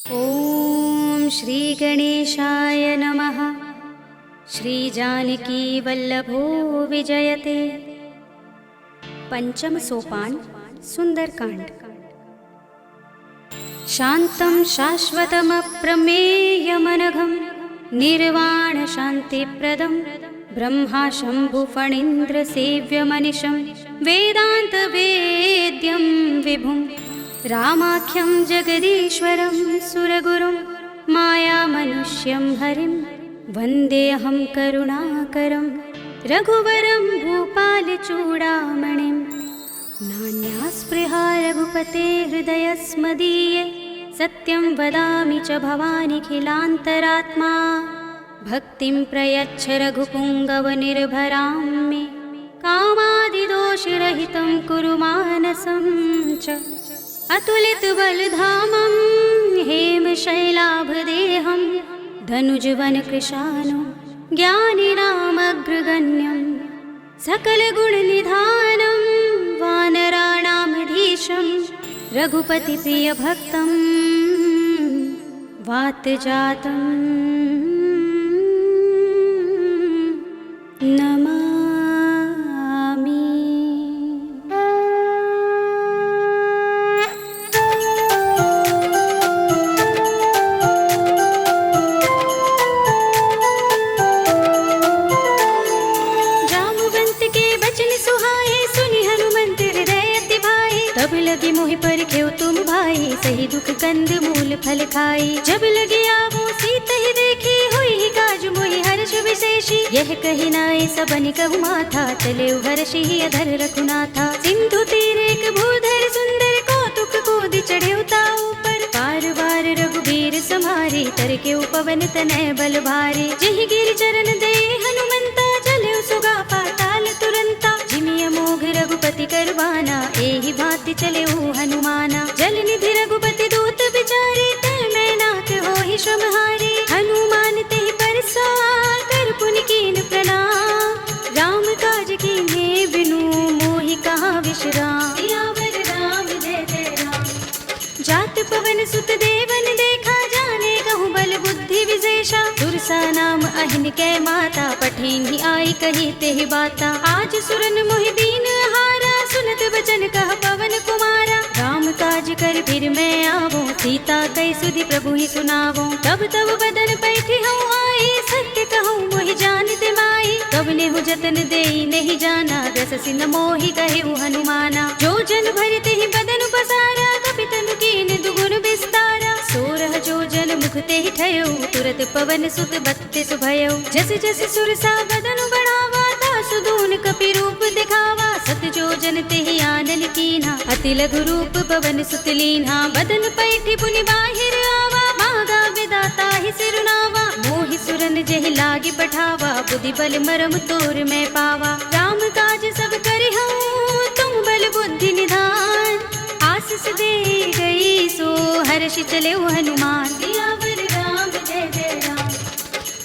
ॐ श्री गणेशाय नमः। श्री जानकी वल्लभो विजयते। पंचम सोपान सुंदरकांड। शांतं शाश्वतमप्रमेयमनघं निर्वाण शांतिप्रदं ब्रह्मा शंभुफणीन्द्र सेव्यमनिशं वेदांत वेद्यं विभुं रामाख्यं जगदीश्वरं सुरगुरुं मायामनुष्यं हरिं वन्देऽहं करुणाकरं रघुवरं भूपालचूडामणिं। नान्यास्पृहा रघुपते हृदयस्मदीये सत्यं वदामि च भवानिखिलान्तरात्मा। भक्तिं प्रयच्छ रघुपुङ्गवनिर्भरां मे कामादिदोषरहितं कुरु मानसं च। अतुलितबलधामं हेमशैलाभदेहं धनुजवनकृशानं ज्ञानिनामग्रगण्यं सकलगुणनिधानं वानराणामधीशं रघुपतिप्रियभक्तं वातजातं नमामि। लगी मोहि पर क्यों तुम भाई सही दुख कंद मूल फल खाई। जब लगी आवो सीत ही देखी हुई ही काज मोहि हर्ष विशेषी। यह कही नाई सबनि कहु माथा चले हर्षि ही अधर रघुनाथा। सिंधु तीर एक भूधर सुंदर कौतुक कूद चढ़े ताऊ पर बार बार रघुबीर समारी तर के पवन तनय बल भारी। जहि गिर चरण दे हनुमंता चले सुगा पाताल तुरंता। जिमिय मोघ रघुपति करवाना एहि भांति चले हनुमाना। जल निधि रघुपति दूत बिचारे तय मैं नाथ होहि श्रमहारी। हनुमान तेहि परसा कर पुनि कीन प्रणाम। राम काज कीन्हे बिनु मोहि कहाँ विश्राम। सियावर राम जय जय राम। जात पवन सुत देवन देखा जाने कहूँ बल बुद्धि विशेषा। दुर्सा नाम अहिन कै माता पठेन ही आई कही तेहि बाता। आज सुरन मोहि दीन हारा सुनत बचन कह पवन कुमारा। राम काज कर फिर मैं आवो सीता कई सुधि प्रभु ही सुनावो। तब तब बदन पैठी हूँ आई सत्य कहूँ मोहि जानते माई। कब नेहु जतन देई नहीं जाना रस सिन मोहि कहे हनुमाना। जो जन भरते ही बदन पसारा कपितनु कीन दुगुन विस्तारा। सोरह जो जन मुख ते ही ठयो तुरत पवन सुत बत्तिस भयो। जस जस सुरसा बदन बढ़ावा तासु दून कपि रूप दिखावा। सत जो जन ते ही आनन कीन्हा अति लघु रूप पवन सुत लीन्हा। बदन पैठी पुनि बाहिर आवा मागा विदाता ही सिरुनावा। मोहि सुरन जहि लागी पठावा बुद्धि बल मरम तोर मैं पावा। राम काज सब करि हूँ तुम बल बुद्धि निधान। आशीष दे गई सो हर्षि चले हनुमान। सियावर राम जय जय राम।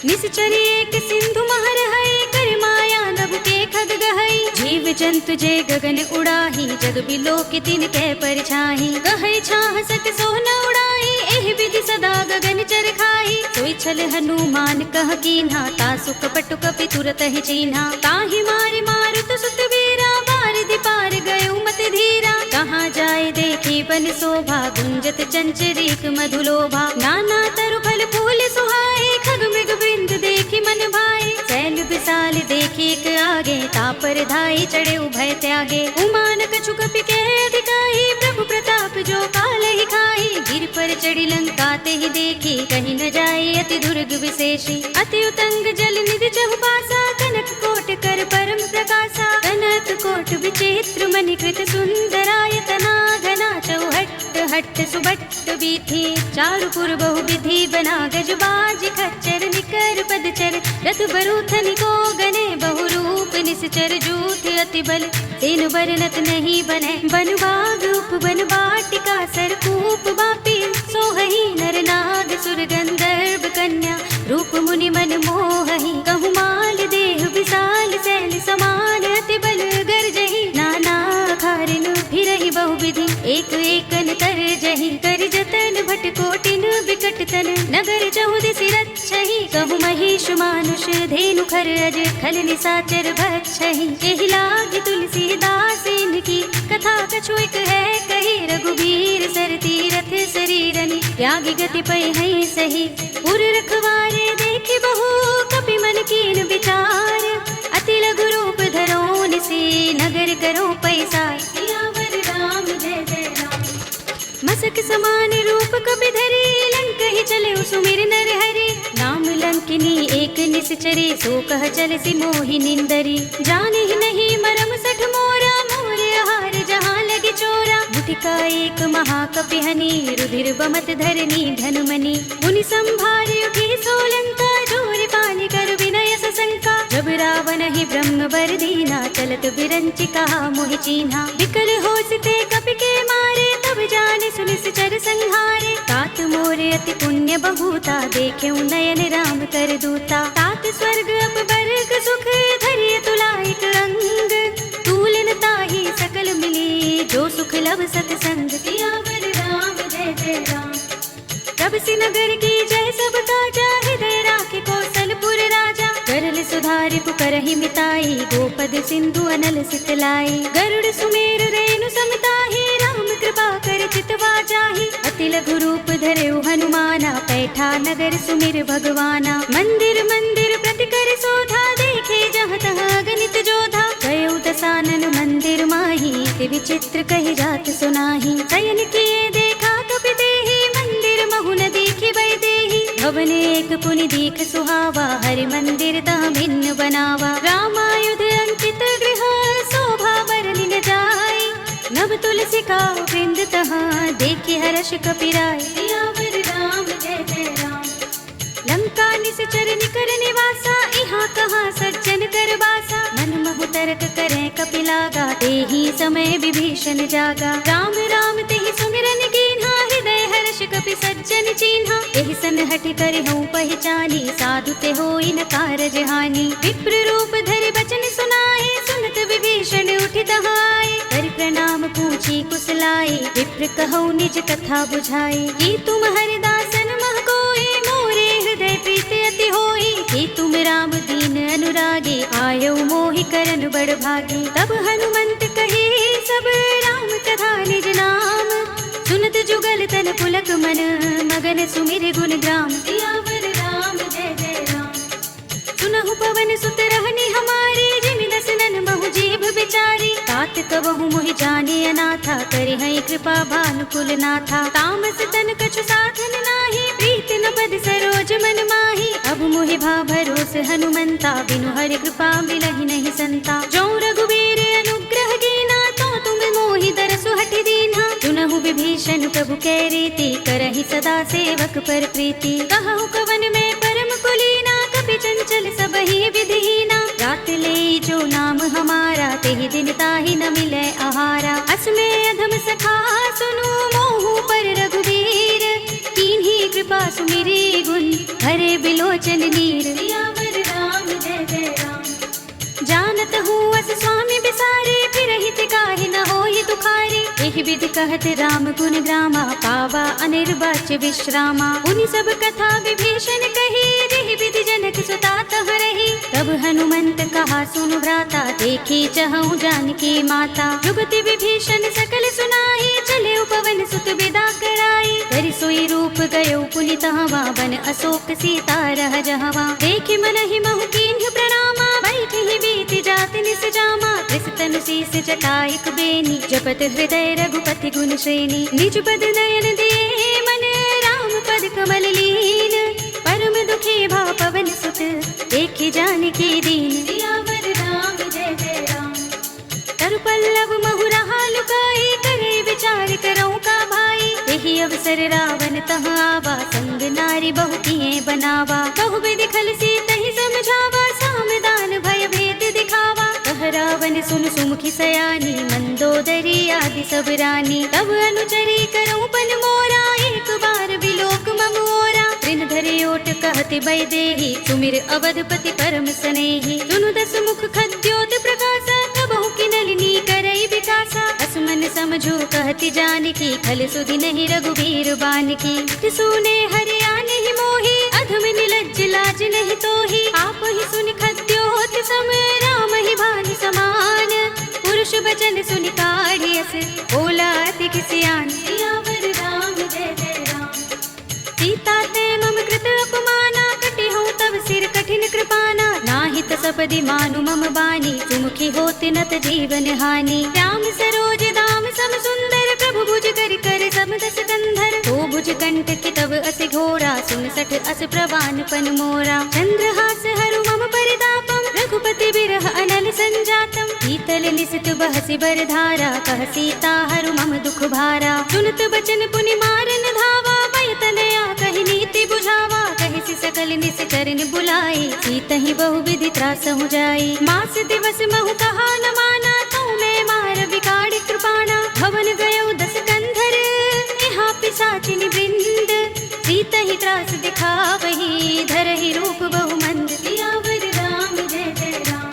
निश्चर एक सिंधु महर है कर माया नभ के खग गहई। जीव जंतु जे गगन उड़ाही जग बिलो की तिन कै परछाही। कहै छाह सक सोन उड़ाई एहि विधि सदा गगन चर खाई। सोई छल हनुमान कह कीन्हा तासु कपट कपि तुरत ही चीन्हा। ताहि मारि मारुत सुत वीरा बारिधि पार गयो मत धीरा। कहाँ जाए देखी बन शोभा गुंजत चंचरीक मधुलोभा। नाना तरु फल फूल सुहाए खग मृग बिंद देखी मन भाए। सैल विशाल देखी एक आगे तापर धाई चढ़े उभय त्यागे। उमान कछु कपि के दिखाई प्रभु प्रताप जो काल ही खाई। गिर पर चढ़ी लंका ते ही देखी कहीं न जाए अति दुर्ग विशेषी। अति उतंग जल निधि चहुपासा कनक कोट कर परम प्रकाशा। कनक कोट विचित्र मणिकृत सुंदरायतना घना चौहट्ट हट्ट सुबट्ट बीथी। चारु पुर बहु विधि बना गजबाज खच्चर निकर पदचर। रथ बरूथन को गने बहु रूप निश्चर जूथ अति बल। तीन बरनत नहीं बने बन बाग उप बन बाटिका सरकूप बापी। सोहही नर नाग सुर गंधर्व कन्या रूप मुनि मन मोहही। कहु माल देह विशाल सैल समान अति बल गरजही। नाना खारिन फिरहि बहुविधि एक एकन कर जहि। कर जतन भट कोटिन विकट तन नगर चहुदिसि रक्षहि कहु महिष मानुष धेनु खर अज खल निसाचर भक्षहि एहि लागी तुलसीदास इनकी कथा कछु एक है कही रघुबीर सर तीरथ शरीरनि त्यागी गति पै है सही पुर रखवारे देखि बहु कपि मन कीन विचार अति लघु रूप धरो निसी नगर करो पैसार सियावर राम जय जय राम मसक समान रूप कपि धरी लंक ही चले सुमिर नर हरि नाम लंकिनी एक निश्चरी सो कह चल सि मोहि निंदरी जाने ही नहीं मरम सठ मोरा मोर आहार जहाँ लगी चोरा मुटिका एक महाकपि हनि रुधिर बमत धरनी धनुमनि मुनि संभार उठी सोलंका जोर पानी कर विनय सशंका जब रावण ही ब्रह्म बर दीना चलत बिरंचि कहा मोहि चीन्हा विकल होसते कपि के मारे तब जाने सुनिश्चर संहारे तात मोरे अति पुण्य बहुता देखे नयन राम कर दूता तात स्वर्ग अपवर्ग सुख धरिय तुलाइक अंग तूलन ताहि सकल मिली जो सुख लब सतसंग सियावर राम जय जय राम तब सि नगर की जय सब काजा हृदय राखे कौशलपुर राजा करल सुधारि पुकरहि मिताई गोपद सिंधु अनल सितलाई गरुड़ सुमेर रेणु समताहि राम कृपा कर चितवा जाहि अति लघु रूप धरेउ हनुमाना पैठा नगर सुमिर भगवाना मंदिर मंदिर प्रति कर शोधा देखे जहाँ तहाँ अगणित जोधा गयो दसानन मंदिर माही ते विचित्र कहि जात सुनाही शयन किए देखा कपि देहि मंदिर महु न देखि बै देहि भवन एक पुनि दीख सुहावा हरि मंदिर तह भिन्न बनावा रामायुध अंकित गृह शोभा बरनि न जाय नभ तुलसी का वृंद तहाँ देखि हर्ष कपिराय सियावर राम जय जय राम लंका निश्चर निकर निवासा यहाँ कहाँ सज्जन कर बासा मन महु तर्क करें कपिलागा तेहि समय विभीषण जागा राम राम तेहि सुमिरन कीन्हा हृदय हर्ष कपि सज्जन चीन्हा एहि सन हठि करे हूँ पहचानी साधु ते होई न कारज हानि विप्र रूप धरि बचन सुनाए सुनत विभीषण उठि तहाय कर प्रणाम पूछी कुशलाई विप्र कहौ निज कथा बुझाई कि तुम हरिदासन मह कोई मोरे हृदय प्रीति अति होई कि तुम राम दीन अनुरागी आयो मोहि करन बड़ भागी तब हनुमंत कहे सब राम कथा निज नाम सुनत जुगल तन पुलक मन मगन सुमिर गुण ग्राम सियावर राम जय जय राम सुनहु पवन सुत रहनी हमारे जिमि दसनन महु जीभ बिचारी तात कबहु मोहि जाने अनाथा करे है कृपा भानुकुल नाथा तामस तन कछु साधन नाही प्रीति न पद सरोज मन माही अब मोहि भा भरोस हनुमंता बिनु हरि कृपा मिलहि नहीं संता जो रघुवीर अनुग्रह कीना तो तुम मोहि दरसु हठि दीन्हा सुनहु विभीषण प्रभु कै रीति करहि सदा सेवक पर प्रीति कहु कवन में परम कुलीना कपि चंचल सबहि विधिहीना रात ले जो नाम हमारा तेहि दिन ताहि न मिले आहारा असमय अधम सखा सुनु मोहु पर रघुवीर कीन्ही कृपा सुमिरी गुण हरे बिलोचन नीर सियावर राम जय जय राम जानत हूँ अस स्वामी बिसारे फिर हित काहि न होहि दुखारी एहि विधि कहत राम गुण ग्रामा पावा अनिर्वाच्य विश्रामा उनि सब कथा विभीषण कही रही विधि जनक सुता तह रही तब हनुमंत कहा सुनु भ्राता देखी चहु जानकी माता जुगति विभीषण सकल सुनाई चले पवन सुत विदा कराई करि सोई रूप गयो पुनि तहवा बन अशोक सीता रह जहवा देखि मन ही महु कीन्ह प्रणामा बैठि ही बीति जात निस जामा कृष तनु शीस जटाइक बेनी जपत हृदय रघुपति गुण श्रेणी निज पद नयन दिए मन राम पद कमल लीन परम दुखी भा पवन सुत देखि जानकी दीन सियावर राम जय जय राम तरु पल्लव महु रहा लुकाई करे विचार करो का भाई यही अवसर रावण तहाँ आवा संग नारी बहु किए बनावा बहु विधि खल सीत ही समझावा सामदान भय भेद दिखावा कह रावण सुन सुमुखी सयानी मंदोदरी आदि सब रानी तब अनुचरी करो पन मोरा एक बार बिलोक ममोरा ऋण धरे ओट कहते बै देहि सुमिर अवधपति परम स्नेही सुनु दस मुख खद्योत प्रकाशा कबहु की नलिनी करई विकासा असमन समझो कहती जानकी खल सुधि नहीं रघुवीर बान की सुने हरिया नहीं मोही, अधम निलज्ज लाज नहीं तोही। आप ही सुन खद्योत सम, राम ही भान समान। पुरुष बचन सुन काढ़ियस, बोला अति किसियान। सियावर राम जय जय राम। सीता ते मम कृत अपमाना, कटि हूँ तब सिर कठिन कृपाना। नाहित सपदि मानु मम बानी, सुमुखी होत नत जीवन हानि। राम सरोज दाम सम सुंदर, प्रभु भुज कर कर सम दस कंधर। तो भुज कंठ की तब अस घोरा, सुन सठ अस प्रवान पन मोरा। चंद्रहास हरु मम परितापम, रघुपति बिरह अनल संजातम। शीतल निसित बहसि बरधारा, कह सीता हरु मम दुख भारा। सुनत बचन पुनि मारन धावा, भय तनया कहि नीति बुझावा। कहि सकल निस्करन बुलाई, सीतहि बहु विधि त्रासहु जाई। मास दिवस महु कहा न माना, तऊ मैं मार बिगाड़ कृपाणा। भवन गयो दस कंधर, यहाँ पिशाचिनि वृंद। सीतहि त्रास दिखावही, धरहि रूप बहु मंद। सियावर राम जय जय राम।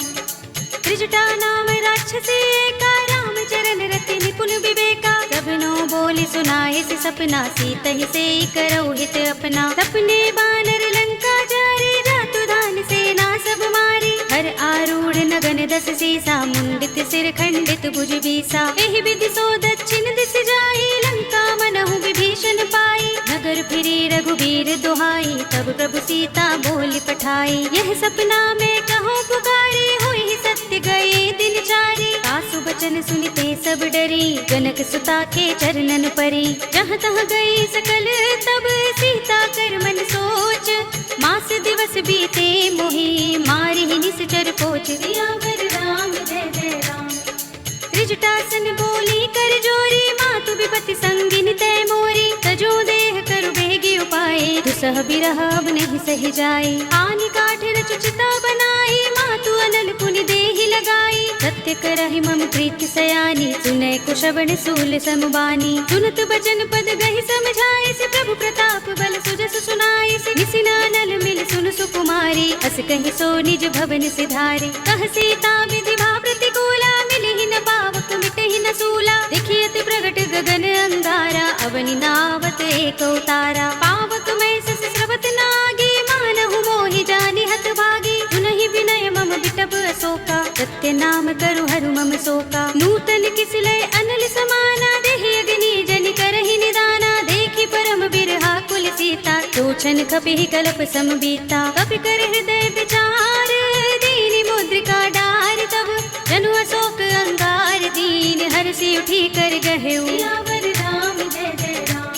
त्रिजटा नाम राक्षसी एका, राम चरण रति निपुण विवेका। सबनो बोली सुनाए से सपना, सीतहि से करौ हित अपना। सपने बानर लंका जारे, जातु दान सेना सब मारी। हर आरूढ़ नगन दस सीसा, मुंडित सिर खंडित भुज बीसा। एहि विधि सो दक्षिण दिस जाई, लंका मनहु विभीषण पाई। नगर फिरी रघुबीर दुहाई, तब प्रभु सीता बोली पठाई। यह सपना में कहो पुकारी, हुई सत्य गए दिन चारी। सासु बचन सुनते सब डरी, जनक सुता के चरणन परी। जहाँ तहाँ गई सकल तब, सीता कर मन सोच। मास दिवस बीते मोही, मारी निश्चर पोच। सियावर राम जय जय राम। त्रिजटासन बोली कर जोरी, मातु विपति संगिन तय मोरी। तजो देह करु बेगी उपाय, दुसह बिरह अब नहीं सही जाए। आनि काठ रच चिता बनाई, मातु अनल पुनि देहि लगाई। सत्य करहि मम प्रीति सयानी, सुनय कुशवन सूल समबानी। सुनत बचन पद गहि समझाए, से प्रभु प्रताप बल सुजस सुनाई। से निसिनानल मिल सुन सुकुमारी, अस कहि सो निज भवन सिधारे। कह सीता विधि भा प्रतिकूला, मिलहि न पावक मिटहि न सूला। देखियत प्रगट गगन अंगारा, अवनि नावत एक उतारा। पावक मैं सस स्रवत नागी, मानहु मोहि जानि हत भागी। सुनहि विनय मम बिटप अशोका, सत्य नाम करु हरु मम शोका। नूतन किसलय अनल समाना, देहि अग्नि जनि करहि निदाना। देखि परम बिरहा कुल सीता, सोचन कपिहि कल्प सम बीता। कपि कर हृदय विचार, दीनि मुद्रिका डार। तब जनु अशोक अंगार, दीन हरषि उठी कर गहेउ। सियावर राम जय जय राम।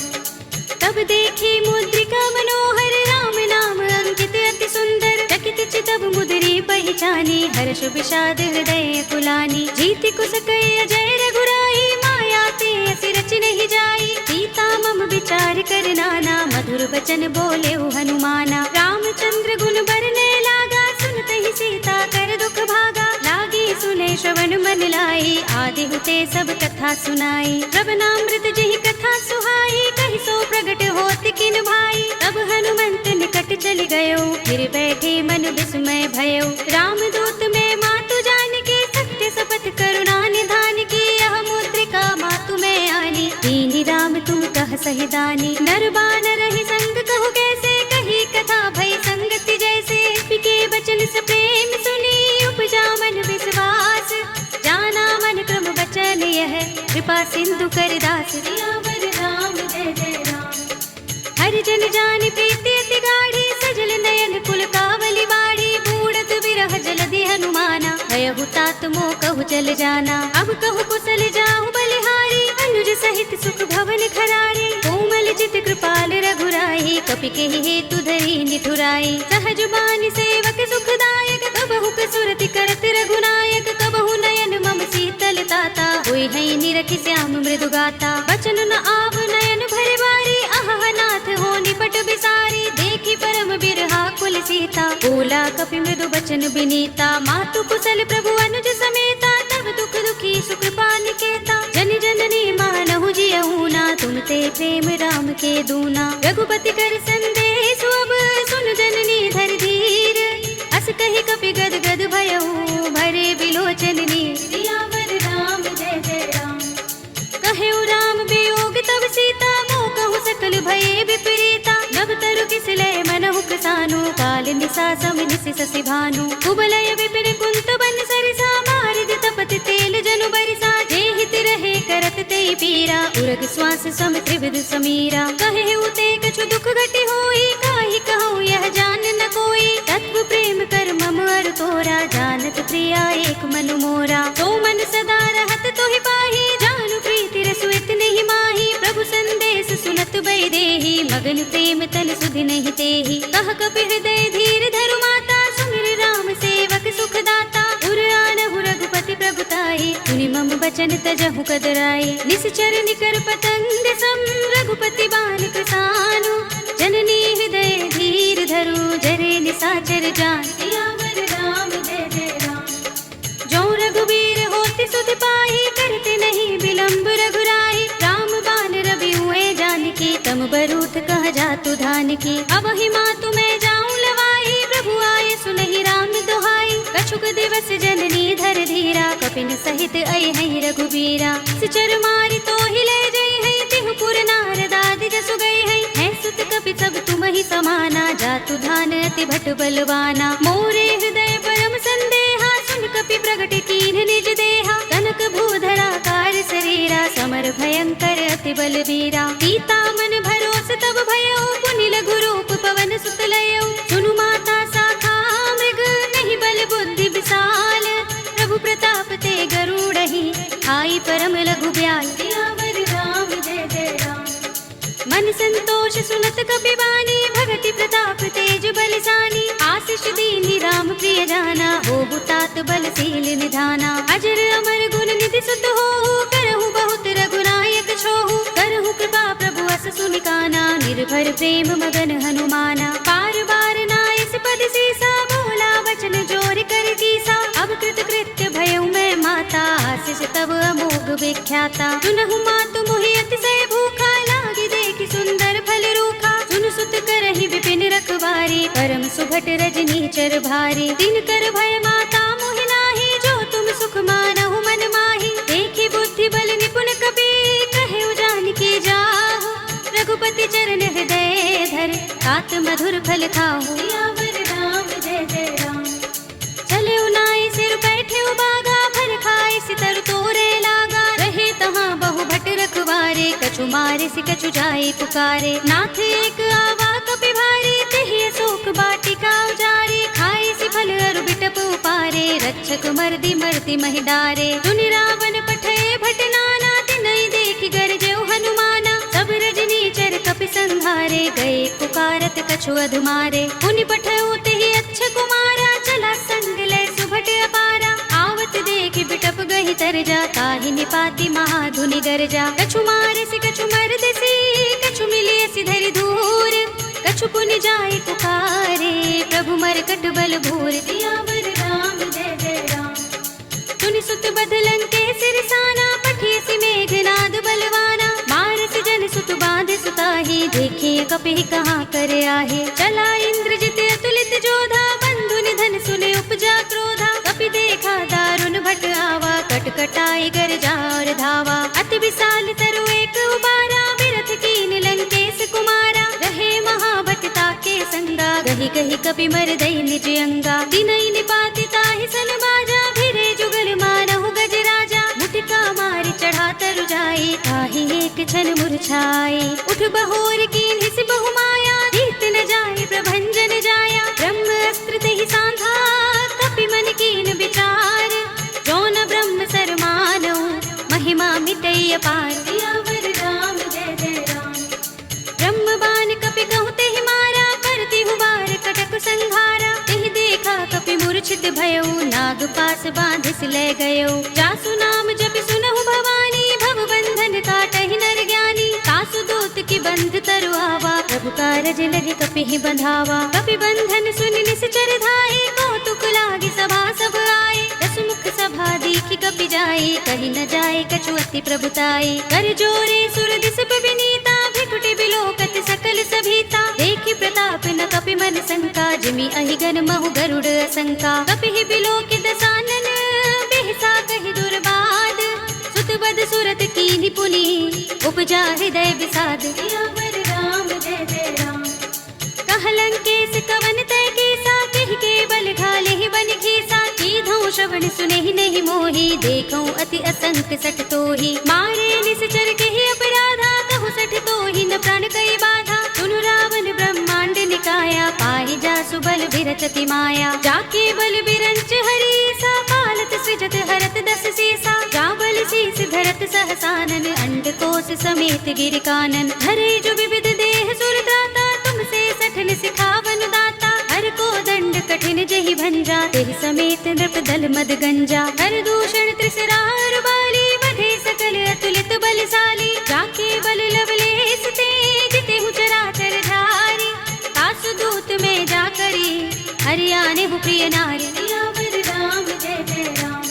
तब देखी मुद्रिका मनोहर, राम नाम अंकित अति सुंदर। चकित चितब मुद्री पहचानी, हर्ष विषाद हृदय कुलानी। जीति कुस कय जय रघुराई, माया ते असि रच नहीं जाई। सीता मम विचार कर नाना, मधुर बचन बोले हनुमाना। रामचंद्र गुण बरने लागा, सुनते सीता कर दुख भागा। लागी सुने श्रवण मन लाई, आदि हुते सब कथा सुनाई। श्रवणामृत जहि कथा सुहाई, कहि सो प्रगट होत किन भाई। तब हनुमंत निकट चल गयो, फिर बैठे मन विस्मय भयो। रामदूत में मातु जान के, सत्य शपथ करुणा निधान की। यह मुद्रिका मातु में आनी, दीनि राम तुम कह सही दानी। नर बानर ही संग कहु कैसे, कही कथा भई संगति जैसे। पिके बचन से प्रेम सुनी, उपजा मन विश्वास। जाना मन क्रम बचन यह, कृपा सिंधु कर दास। सियावर राम जय जय राम। हरि जन जान प्रीति अति गाढ़ी, सजल नयन कुल कावली बाढ़ी। बूढ़त बिरह जलधि हनुमाना, भयहु तात मोह कहु चल जाना। अब कहु कुशल जाहु बलिहारी, अनुज सहित सुख भवन खरारी। कोमल चित कृपाल रघुराई, कपि केहि हेतु धरि निठुराई। सहज बानि सेवक सुखदायक, कबहु कसुरति करत रघुनायक। कबहु नयन मम शीतल ताता, होय है निरखि श्याम मृदु गाता। बचन न आव नयन भरे बारी, अहह नाथ हो निपट बिसारी। देखी परम बिरहा कुल सीता, बोला कपि मृदु बचन बिनीता। मातु कुशल प्रभु अनुज समेता, तब दुख दुखी सुख पानिकेता। जन जननी मानहु जियहु ना, तुम ते प्रेम राम के दूना। रघुपति कर संदेश अब, सुन जननी धर धीर। अस कहि कपि गद गद भयहु, भरे बिलोचन नीर। सियावर राम जय जय राम। कहेउ राम वियोग तब सीता, मोह कहु सकल भये विपरीता। नभ तरु किस सा समिनिस ससि भानु कुबलय विपिन कुंत बन सरिसा मारिद तपत तेल जनु बरिसा जे हित रहे करत ते पीरा उरग श्वास सम त्रिविध समीरा कहे उते कछु दुख घटी होई काहि कहूँ यह जान न कोई तत्व प्रेम कर मम अर तोरा जानत प्रिया एक मनु मोरा तो मन सदा रहत तोहि पाही जानु प्रीति रसु इतने ही माही प्रभु संदेश सुनत बै देहि मगन प्रेम तन सुधि नहीं तेहि कह कपि हृदय धीर धरु माता सुमिर राम सेवक सुख दाता उर आनहु रघुपति प्रभुताई सुनि मम बचन तजहु कदराई निश्चर निकर पतंग सम रघुपति बान कृसानु जननी हृदय धीर धरु जरे निसाचर जान सियावर राम जय जय राम जो रघुबीर होति सुध पाही करते नहीं विलंब रघुराई राम बान रवि हुए जानकी तम बरूथ कह जातु धान की अब ही मातु मैं जाऊं लवाई प्रभु आए सुनहि राम दुहाई कछुक दिवस जननी धर धीरा कपिन सहित आई है रघुबीरा सिचर मारी तो ही ले जई है तिहुपुर नारद आदि जसु गई है सुत कपि सब तुम ही समाना जातु धान अति भट बलवाना मोरे हृदय परम संदेहा सुन कपि प्रगट कीन निज देहा कनक भूधरा कार शरीरा समर भयंकर अति बलवीरा सीता मन भरोस तब भयो पुनि लघु रूप पवन सुत लयो सुनु माता साखा मृग नहीं बल बुद्धि विशाल प्रभु प्रताप ते गरुड़हि आई परम लघु ब्याल सियावर राम जय जय राम मन संतोष सुनत कपि वाणी भगति प्रताप तेज बलशाली आशीष दीनी राम प्रिय जाना हो तात बलशील निधाना अजर अमर गुण निधि सुत हो करहु बहुत रघुनायक छोहु करहु कृपा प्रभु अस सुनिकाना निर्भर प्रेम मगन हनुमाना पार बार नायस पद सीसा बोला वचन जोर कर कीसा अब कृत कृत्य भयउ मैं माता आशीष तब अमोघ विख्याता सुनहु मातु मोहि अतिशय भूखा लागी देखि सुंदर फल रूखा सुन सुत करहि विपिन रखवारी परम सुभट रजनी चर भारी दिन कर भय माता मोहि नाही जो तुम सुख मानहु मन माही देखि बुद्धि बल निपुण कपि कहे जानकी जाहु रघुपति चरण हृदय धर तात मधुर फल खाहु सियावर राम जय जय राम चले उनाई सिर बैठे बागा फल खाए सितर तोरे लागा रहे तहाँ बहु भट रखवारे कछु मारे सि कछु जाए पुकारे नाथ एक आवा कपि भारी तिहि अशोक बाटिका उजारे खाए सि फल अरु बिटप उपारे रक्षक मर्दि मर्ति महि डारे सुनि रावण पठे भट नाना तिनहि देखि गरजेउ हनुमाना सब रजनी चर कपि संहारे गए पुकारत कछु अधुमारे पुनि पठउ तिहि अच्छ कुमारा चला संग ले सुभट अपारा आवत देखि बिटप गहि तरजा ताहि निपाति महाधुनि गरजा कछु मारे सि कछु मर्द सी कछु मिलिय सि धरि धूर कछु पुनि जाय पुकारे प्रभु मरकट बल भूर सियावर राम जय जय राम सुनि सुत बदलन के सिरसाना पठिय सि मेघनाद बलवाना मारस जन सुत बांध सुताही देखिए कपि कहाँ कर आहे चला इंद्रजित अतुलित जोधा बंधु निधन सुने उपजा क्रोधा कपि देखा दारुण भट आवा कटकटाई गरजा और धावा अति विशाल तरु एक उबारा बिरथ कीन लंकेश कुमारा रहे महाभटता के संगा गही गही कपि मर दई निज अंगा दिनई निपाति ताहि सन बाजा भिरे जुगल मानहु गज राजा मुटिका मारी चढ़ा तरु जाई ताहि एक क्षण मुरझाई उठ बहोर कीन हिस बहु माया जीत न जाए प्रभंजन जाया ब्रह्म अस्त्र तेहि सांधा कपि मन कीन विचार जो न ब्रह्म सर मानौ महिमा मिटई अपार सियावर राम जय जय राम ब्रह्म बान कपि कहु तेहि मारा करती हुबार कटक संघारा तेहि देखा कपि मूर्छित भयउ नाग पास बांधिस ले गयो जासु नाम जपि सुनहु भवानी भव बंधन काटहि नर ज्ञानी सासु दूत की बंध तरु आवा प्रभु कारज लगे कपि ही बंधावा कपि बंधन सुनि निश्चर धाये कौतुक लागी सभा सब आए दसमुख सभा दीखि कपि जाए कहि न जाए कछु अति प्रभुताई कर जोरे सुर दिस विनीता भिकुटि बिलोकत सकल सभीता देखि प्रताप न कपि मन शंका जिमि अहिगन महु गरुड़ असंका कपि ही बिलोकि दसानन बिहसा कहि दुर्बाद सुत बद सुरत कीन्हि पुनि उपजा हृदय विषाद सियावर राम जय जय राम कह लंकेश कवन तय केसा रावण सुने ही नहीं मोही, देखऊं अति असंख्य सठ तो ही, मारे निश्चर के ही अपराधा, कहूँ सठ तो ही न प्राण कई बाधा। सुनु रावण ब्रह्मांड निकाया, पाहि जासु बल बिरचति माया, जाके बल बिरंच हरीसा, पालत सृजत हरत दस सीसा, जा बल शीस धरत सहसानन, अंड कोश समेत गिर कानन, धरे जो विविध देह सुर त्राता, तुमसे सठन सिखावन दाता, हर को दंड कठिन जहि भंजा, तेहि समेत नृप दल मद गंजा, हर दूषण त्रिसरार बाली, बधे सकल अतुलित बलशाली, जाके बल लवलेस ते, जिते हूँ चराचर झारी, तासु दूत में जा करी, हरियाणे हूँ प्रिय नारी, सियावर राम जय जय राम।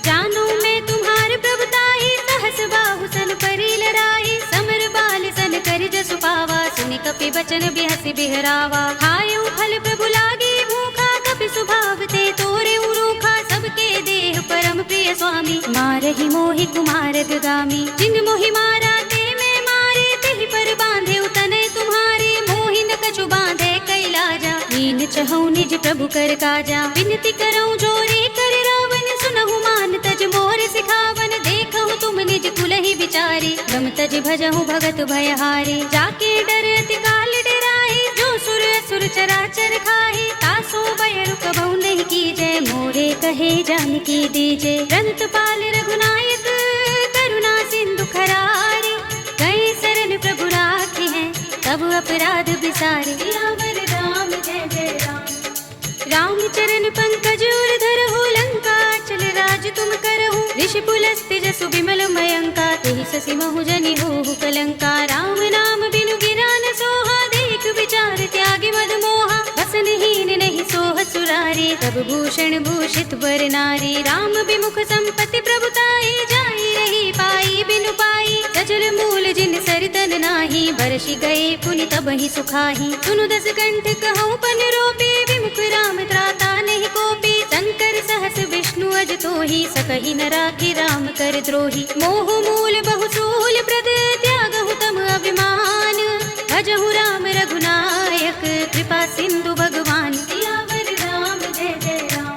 जानो मैं तुम्हार प्रभुताई, सहस बाहु सन परी लराई, समर बाल सन कर जसु पावा, सुनि कपि बचन बिहसि बिहरावा, खायो फल प्रभु लागी भूखा, कपि सुभाव ते तोरे उरूखा, सबके देह परम प्रिय स्वामी, मारहि मोहि कुमार गामी, जिन मोहि मारा ते मैं मारे, तेहि पर बांधे तनय तुम्हारे, मोहि न कछु बांधे कैलाजा, हीन चहु निज प्रभु कर काजा, विनती करऊं जोरे कर रावण, सुनहु मान तज मोर सिखावन, देखहु तुम निज कुलहि विचारी, ब्रह्म तज भजहु भगत भयहारी, जाके डर अति काल डराए, जो सुर असुर चराचर खाए, तासो भय रुकबहु नहीं कीजै, मोरे कहे जानकी दीजे, रंत पाल रघुनायक करुणा सिंधु खरारे, गए शरण प्रभु राखे हैं तब अपराध बिसारे, सियावर राम जय जय राम। राम चरण पंकज उर धरहु, लंका चल राज तुम करहु, ऋषि पुलस्त्य जसु बिमल मयंका, तेहि ससि महु जनि होहु कलंका, राम नाम बिनु गिरा न सोहा, देख विचार त्यागी मद मोहा, बसन हीन नहीं सोह सुरारी, तब भूषण भूषित बर नारी, राम विमुख संपत्ति प्रभुताई, जाई रही पाई बिनु पाई, सजल मूल जिन सरितन नाही, बरसि गए पुनि तबहि सुखाही, सुनु दस कंठ कहूँ पन रोपी, विमुख राम त्राता नहीं कोपी, शंकर सहस विष्णु अज तोहि, सकहि न राखी राम कर द्रोही, मोह मूल बहुसूल प्रद, त्यागहु तम अभिमान, भजहु राम रघुनायक, कृपा सिंधु भगवान, सियावर राम जय जय राम।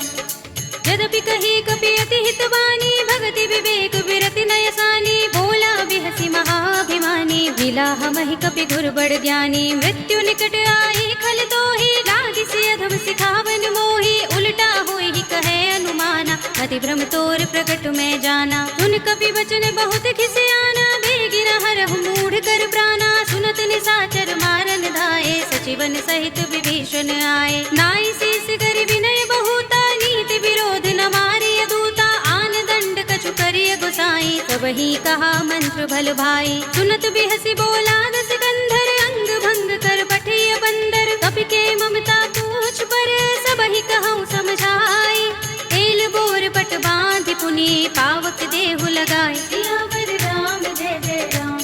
यद्यपि कही कपि अति हितवानी, भगति विवेक विरति नयसानी, बोला बिहसि महाभिमानी, मिला हमहि कपि गुर बड़ ज्ञानी, मृत्यु निकट आई खल तोहि, लागिसि अधम सिखावन मोहि, उल्टा होई कहे अनुमाना, अति भ्रम तोर प्रगट में जाना, सुन कपि वचन बहुत खिसियाना, बेगिन हरहु मूढ़ कर प्राणा, सुनत निशाचर मारन धाये, सचिवन सहित विभीषण आए, नाई शीस कर विनय बहुता, नीति विरोध न मारिय दूता, आन दंड कछु करिय गोसाई, सबहि कहा मंत्र भल भाई, सुनत बिहसि बोला दस कंधर, अंग भंग कर पठिय बंदर, कपि के ममता पूछ पर, सबहि कहूँ समझाई, तेल बोर पट बांधि पुनि, पावक देहु लगाए, सियावर राम जय जय राम।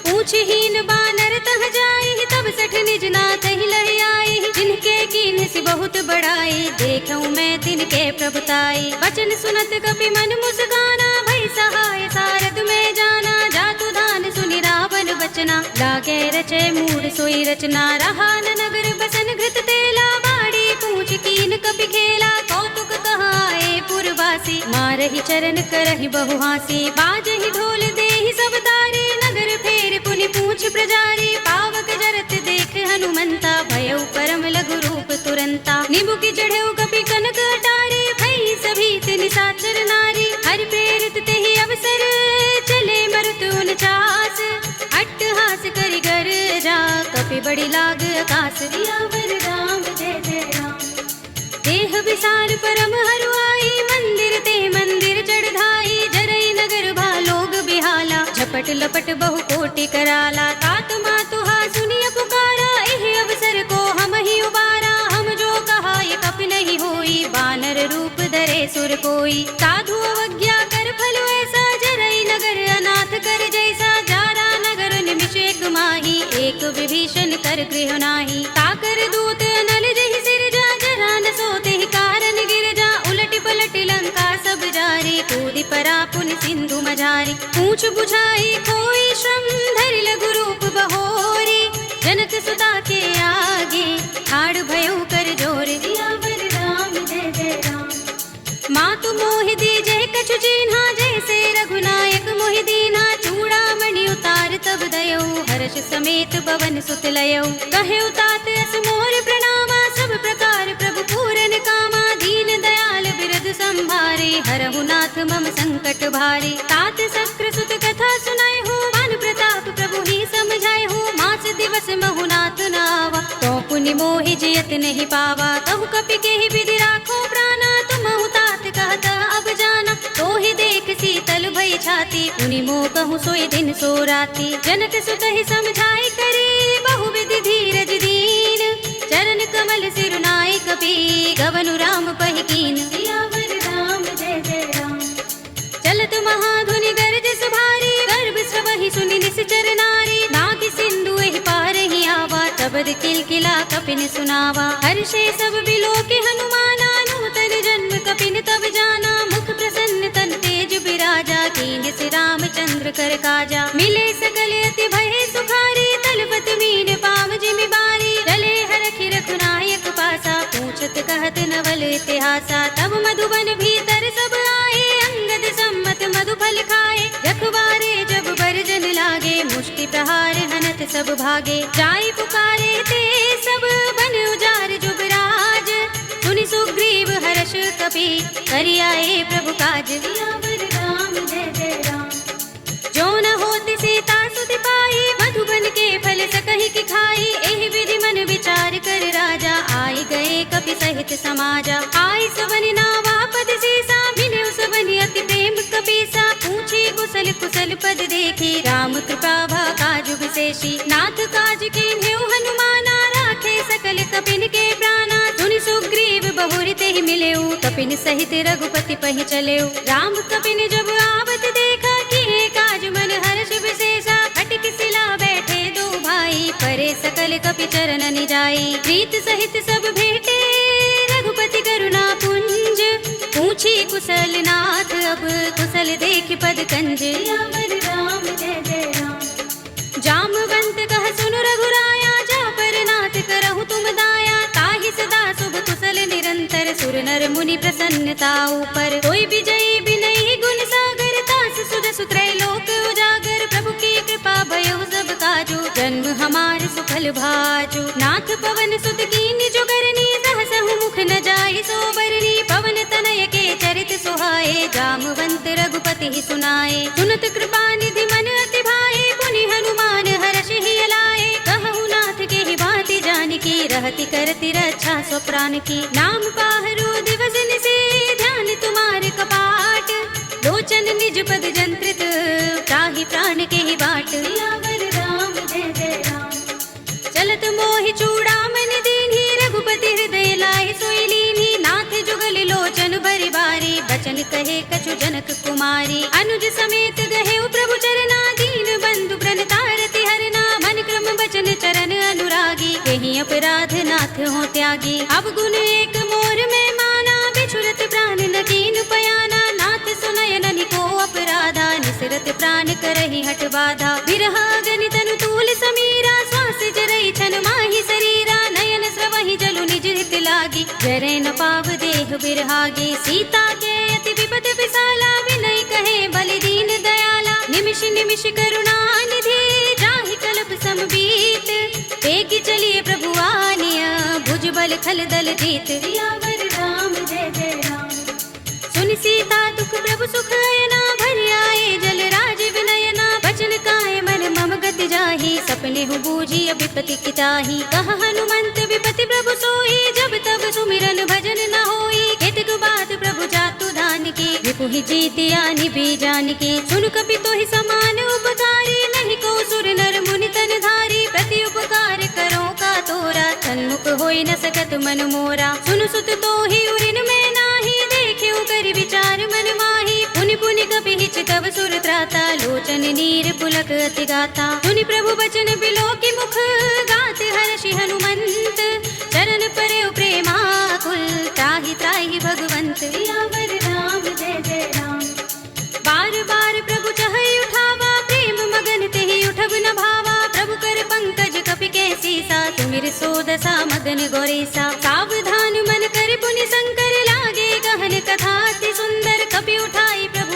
पूछहीन बानर तह जाई, तब सठ निज नाथ ही लह आई, जिनके कीन से बहुत बड़ाई, देखऊं मैं तिनके प्रभुताई, वचन सुनत कपि मन मुस्काना, भई सहाय सारद में जाना, जातु धान सुनि रावण बचना, लागे रचे मूढ़ सोई रचना, रहा न नगर बसन घृत तेला, बाड़ी पूछ कीन कपि खेला, कौतुक कहाए पुरवासी, मारहि चरण करहि बहु हासी, बाजहि ढोल देहि सब तारे, नगर फेर पुनि पूछ प्रजारी, पावक जरत देख हनुमंता, भयउ परम लघु रूप तुरंता, निबुकि चढ़ऊ कपि कनक अटारे, भई सभी निशाचर नारी, हरि प्रेरित तेहि अवसर, चले मरुत उनचास, अट्टहास करि गर्जा, कपि बड़ी लाग आकाश, सियावर राम जय जय राम। देह विसार परम हरुआई, मंदिर ते मंदिर चढ़ धाई, जरई नगर भालोग बिहाला, झपट लपट बहु कोटि कराला, तात मातुहा सुनिय पुकारा, एह अवसर को हम ही उबारा, हम जो कहा ये कपि नहीं होई, बानर रूप धरे सुर कोई, साधु अवज्ञा कर फल ऐसा, जरई नगर अनाथ कर जैसा, जारा नगर निमिष एक माही, एक विभीषण कर गृह नाही, ताकर दूत नल जहि सिरजा, जरा न सोते ही कारण गिरजा, उलटि पलटि लंका सब जारी, कूदि परा पुनि सिंधु मझारी, पूछ बुझाई कोई श्रम, धरि लघु रूप बहोरी, जनक सुता के आगे, ठाड़ भयउ कर जोर, सियावर राम जय जय राम। माँ कछु चिन्हा, जैसे रघुनायक मोहि दीन्हा। चूड़ामणि उतार तब दयौ, हर्ष समेत पवन सुत लयौ। कहे तात अस मोर प्रणामा, सब प्रकार प्रभु पूरन कामा। दीन दयाल बिरद संभारे, हरहु नाथ मम संकट भारे। तात शक्र सुत कथा सुनाए हो, मान प्रताप प्रभु ही समझाए हो। मास दिवस महु नाथ नावा, तो पुनि मोहि जियत नहीं पावा। कहु कपि के ही विधि राखो प्राणा, तुम तात कहता अब जाना। तो ही देख शीतल भई छाती, पुनि मोह कहूँ सोई दिन सो राती। जनक सुत ही समझाई करे, बहु विधि धीरज दीन। चरण कमल सिरुनाई कपि, गवनु राम पहि कीन। सियावर राम जय जय राम। चलत महाधुनि गरज सुभारी, गर्भ स्रवहि सुनि निश्चर नारी। नाग सिंधु एहि पार ही आवा, तबद किलकिला कपिन सुनावा। हर्षे सब बिलो के हनुमाना, नूतन जन्म कपिन तब जाना। मुख प्रसन्न तन तेज बिराजा, कीन्ह से रामचंद्र कर काजा। मिले सकल अति भय सुखारी, तलपत मीन पाव जिमि बारी। चले हरखि रघुनायक पासा, पूछत कहत नवल इतिहासा। तब मधुबन भीतर सब आए, अंगद सम्मत मधुफल खाए। रखवारे जब बरजन लागे, मुष्टि प्रहार हनत सब भागे। जाई पुकारे ते सब बन उजार जुबराज। सुनि सुग्रीव हर्ष कपि, करि आए प्रभु काज। सियावर राम जय जय राम। जो न होति सीता सुति पाई, मधुबन के फल सकहि की खाई। एहि विधि मन विचार कर राजा, आई गए कपि सहित समाजा। आई सबनि नावा पद सीसा, मिले सबनि अति प्रेम कपीसा। पूछी कुशल कुशल पद देखी, राम कृपा भा काज विशेषी। नाथ काज कीन्हेउ हनुमाना, राखे सकल कपिन के प्राणा। सुनि सुग्रीव बहुरि तेहि मिलेउ, कपिन सहित रघुपति पहि चलेउ। राम कपिन जब आवत देखा, किए काज मन हर्ष विशेषा। खटिक सिला बैठे दो भाई, परे सकल कपि चरण निजाई। प्रीत सहित सब भेटे, रघुपति करुणा पुंज। पूछी कुशल नाथ अब, कुशल देख पद कंज। सियावर राम जय जय राम। जामवंत कह सुनु रघुराया, जा पर नाथ करहु तुम दाया। ताहि सदा शुभ कुशल निरंतर, सुर नर मुनि प्रसन्नता ऊपर। कोई विजयी बिनहि गुण सागर, तास सुध सुत्रय लोक उजागर। प्रभु की कृपा भयउ सब काजो, जन्म हमार सुफल भाजो। नाथ पवन सुत कीन्ह जो करनी, सहसहु मुख न जाहि सो बरनी। पवन तनय के चरित सुहाए, जामवंत रघुपति ही सुनाए। सुनत कृपा निधि मन अति भाए, पुनि हनुमान हर्ष ही लाए। कहु नाथ के ही भांति जानकी, रहति करति रक्षा सो प्राण की। नाम पाहरो दिवस निशि, ध्यान तुम्हारे कपाट। लोचन निज पद जंत्रित, ताहि प्राण के ही बाट। सियावर राम जय जय राम। चलत मोहि चूड़ामणि दीन्ही, रघुपति हृदय लाहि सोई लीन्ही। नाथ जुगल लोचन भरि बारी, बचन कहे कछु जनक कुमारी। अनुज समेत गहेउ प्रभु चरना, दीन बंधु प्रणतारति हरना। मन क्रम बचन चरण अनुरागी, कहीं अपराध नाथ हो त्यागी। अब गुण एक मोर में माना, बिछुरत प्राण न कीन पयाना। नाथ सुनय ननि को अपराधा, निसरत प्राण करहि हठ बाधा। बिरहा गनि तनु तूल समीरा, श्वास जरई छन माहि शरीरा। नयन स्रवहि जलु निज हित लागी, जरै न पाव देह बिरहागी। सीता के अति विपद विशाला, विनय कहे बलि दीन दयाला। निमिष निमिष करुणा निधि, जाहि कल्प समबीत। तेगी चलिए प्रभु आनिया, भुज बल खल दल जीत। सियावर राम जय जय राम। सुनि सीता दुख प्रभु सुख अयना, भरि आए जल राज विनयना। बचन काय मन मम गति जाहि, सपने हु बूझी विपति किताहि। कह हनुमंत विपति प्रभु सोई, जब तब सुमिरन भजन न होई। केतक बात प्रभु जातु धान की, विपुहि जीतिया निभि जानकी। सुन कपि तोहि समान उपकारी, नहीं को सुर नर मुनि तन धारी। प्रति उपकार करो का तोरा, सन्मुख होई न सकत मन मोरा। सुन सुत तोहि उरिन में नाही, देखेउ करि विचार मन माही। पुनि पुनि कपि हिच तव सुर त्राता, लोचन नीर पुलक अति गाता। सुनि प्रभु बचन बिलो की मुख, गात हर्षि हनुमंत। चरण परेउ प्रेमाकुल, त्राहि त्राहि भगवंत। सियावर राम जय जय राम। बार बार प्रभु चहई उठावा, प्रेम मगन तेहि उठब न भावा। प्रभु कर पंकज कपि के सीसा, तुमिर सो दशा मगन गोरेसा। सावधान मन कर पुनि शंकर, लागे गहन कथा अति सुंदर। कपि उठाई प्रभु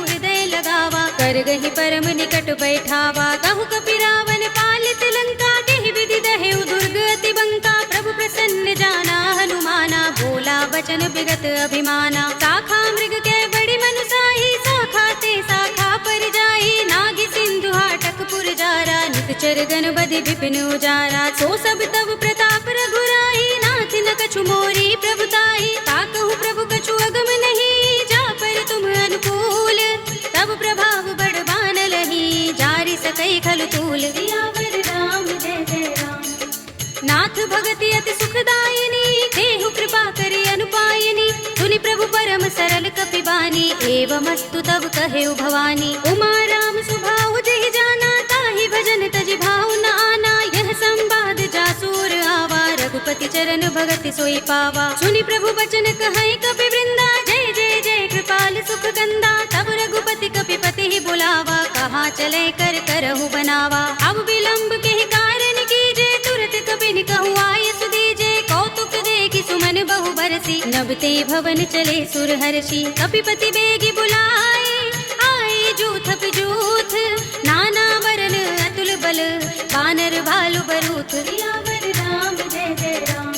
गही परम निकट बैठावा। कहु कपि रावण पालित लंका, केहि विधि दहेउ दुर्ग अति बंका। प्रभु प्रसन्न जाना हनुमाना, बोला बचन विगत अभिमाना। शाखा मृग के बड़ी मनुसाही, शाखा ते शाखा पर जाई। नागी सिंधु हाटक पुर जारा, नित चरगन बदि विपिन उजारा। सो सब तब प्रताप रघुराई, नाथ न कछु मोरी प्रभुताई। ताकहु प्रभु कछु अगम नहीं, जा पर तुम अनुकूल। तब प्रभाव बड़बान लही, जारि सकई खल तूल। सियावर राम जय जय राम। नाथ भगति अति सुखदायिनी, देहु कृपा करि अनुपायिनी। सुनि प्रभु परम सरल कपिबानी, एवमस्तु तब कहेउ भवानी। उमा राम सुभाउ जहि जाना, ताहि भजन तजि भाउ न आना। यह संवाद जासूर आवा, रघुपति चरण भगति सोई पावा। सुनि प्रभु बचन कहै कपि वृंदा, जय जय जय कृपाल सुख गंदा। तब रघुपति कपिपति ही बुलावा, कहाँ चले कर करहु बनावा। अब विलंब के कारण कीजे, तुरत कपिन कहु आय सुदीजे। कौतुक देखि सुमन बहु बरसी, नबते भवन चले सुर हर्षि। कपिपति बेगी बुलाए, आए जूथ जूथ। नाना वरन अतुल बल, वानर भालु बरूथ। सियावर राम जय जय राम।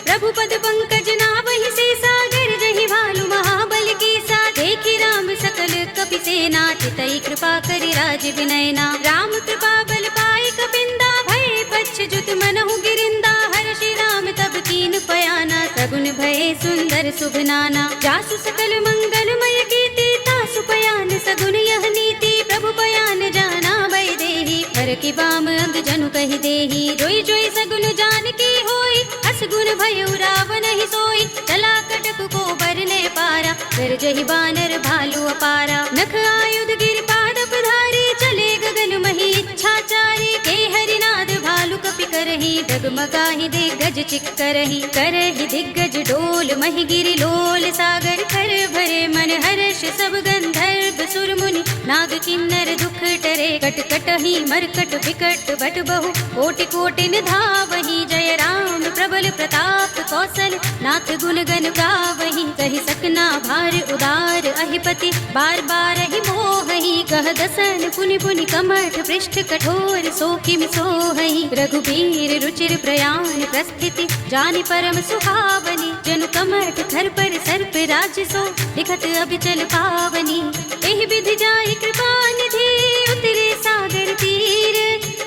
प्रभु पद पंकज नावहि सीसा, गरजहि भालु महाबल कीसा। देखि राम सकल कपि सेना, चितई कृपा करि राज विनयना। राम कृपा बल पाई कपिंदा, भय पच्छ जुत मनहु गिरिंदा। हर्षि राम तब कीन पयाना, सगुन भय सुंदर शुभ नाना। जासु सकल मंगलमय कीर्ति, तासु पयान सगुन यह नीति। प्रभु पयान जाना भय देहि, पर की बाम अंग जनु कहि देहि। जोई जोई सगुन जान की होई, असगुन भयउ रावण ही सोई। चला कटक को बरने पारा, गरजहि बानर भालु अपारा। नख आयुध गिर पादप धारी, चले गगन मही इच्छाचारी। के हरिनाद भालु कपि करहि, डगमगाहि दिग्गज चिक्करहि। करहि दिग्गज डोल महि गिरि लोल सागर। कर भरे मन हर्ष सब गंधर्व सुर मुनि, नाग किन्नर दुख टरे। कट कटहि मरकट विकट बट बहु, कोटि कोटि धावहि। जय राम प्रबल प्रताप कौशल, नाथ गुण गण गावहि। कहि सकना भार उदार अहिपति, बार बार ही मोहहि। कह दसन पुनि पुनि कमठ पृष्ठ कठोर, सो किमि सोहहि। रघुबीर रुचिर प्रयाण प्रस्थिति, जानि परम सुहावनी। जनु कमठ खर पर सर्प राज सो, दिखत अबिचल पावनी। एहि विधि जाहि कृपा निधि, उतरे सागर तीर।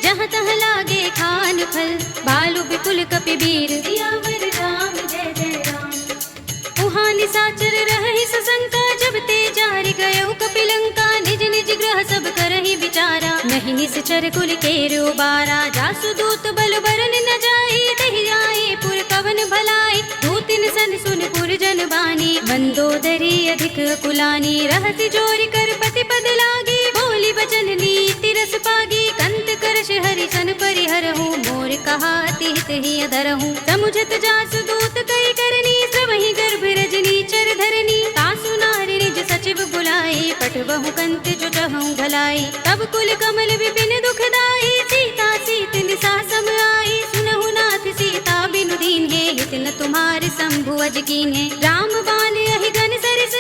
जहाँ तहाँ लागे खान फल, भालु बिपुल कपि बीर। सियावर राम जय जय राम। उहाँ निसाचर रहहि सशंका, जब ते जारि गयउ कपिलंका। निज निज ग्रह सब करहि विचारा, नहीं निश्चर कुल केर उबारा। जासु दूत बल बरन न जाई, तहि आए पुर कवन भलाई। दूतिन सन सुन पुर जन बानी, मंदोदरी अधिक कुलानी। रहसि जोरि कर पति पद लागी, बोली बचन नीति रस पागी। कंत करश हरि सन परिहरहु, मोर कहा अति हित ही अधरहु। समुझत जासु दूत कई करनी, श्रवहि गर्भ रजनी चर धरनी। तासु नारि निज सचिव बुलाई, पठबहु कंत जो चहु भलाई। तब कुल कमल विपिन दुखदाई, सीता सीत निसा सम आई। सुनहु नाथ सीता बिनु दीन्हे, हित न तुम्हारे शंभु अज कीन्हे। राम बाल अहि गन सरस,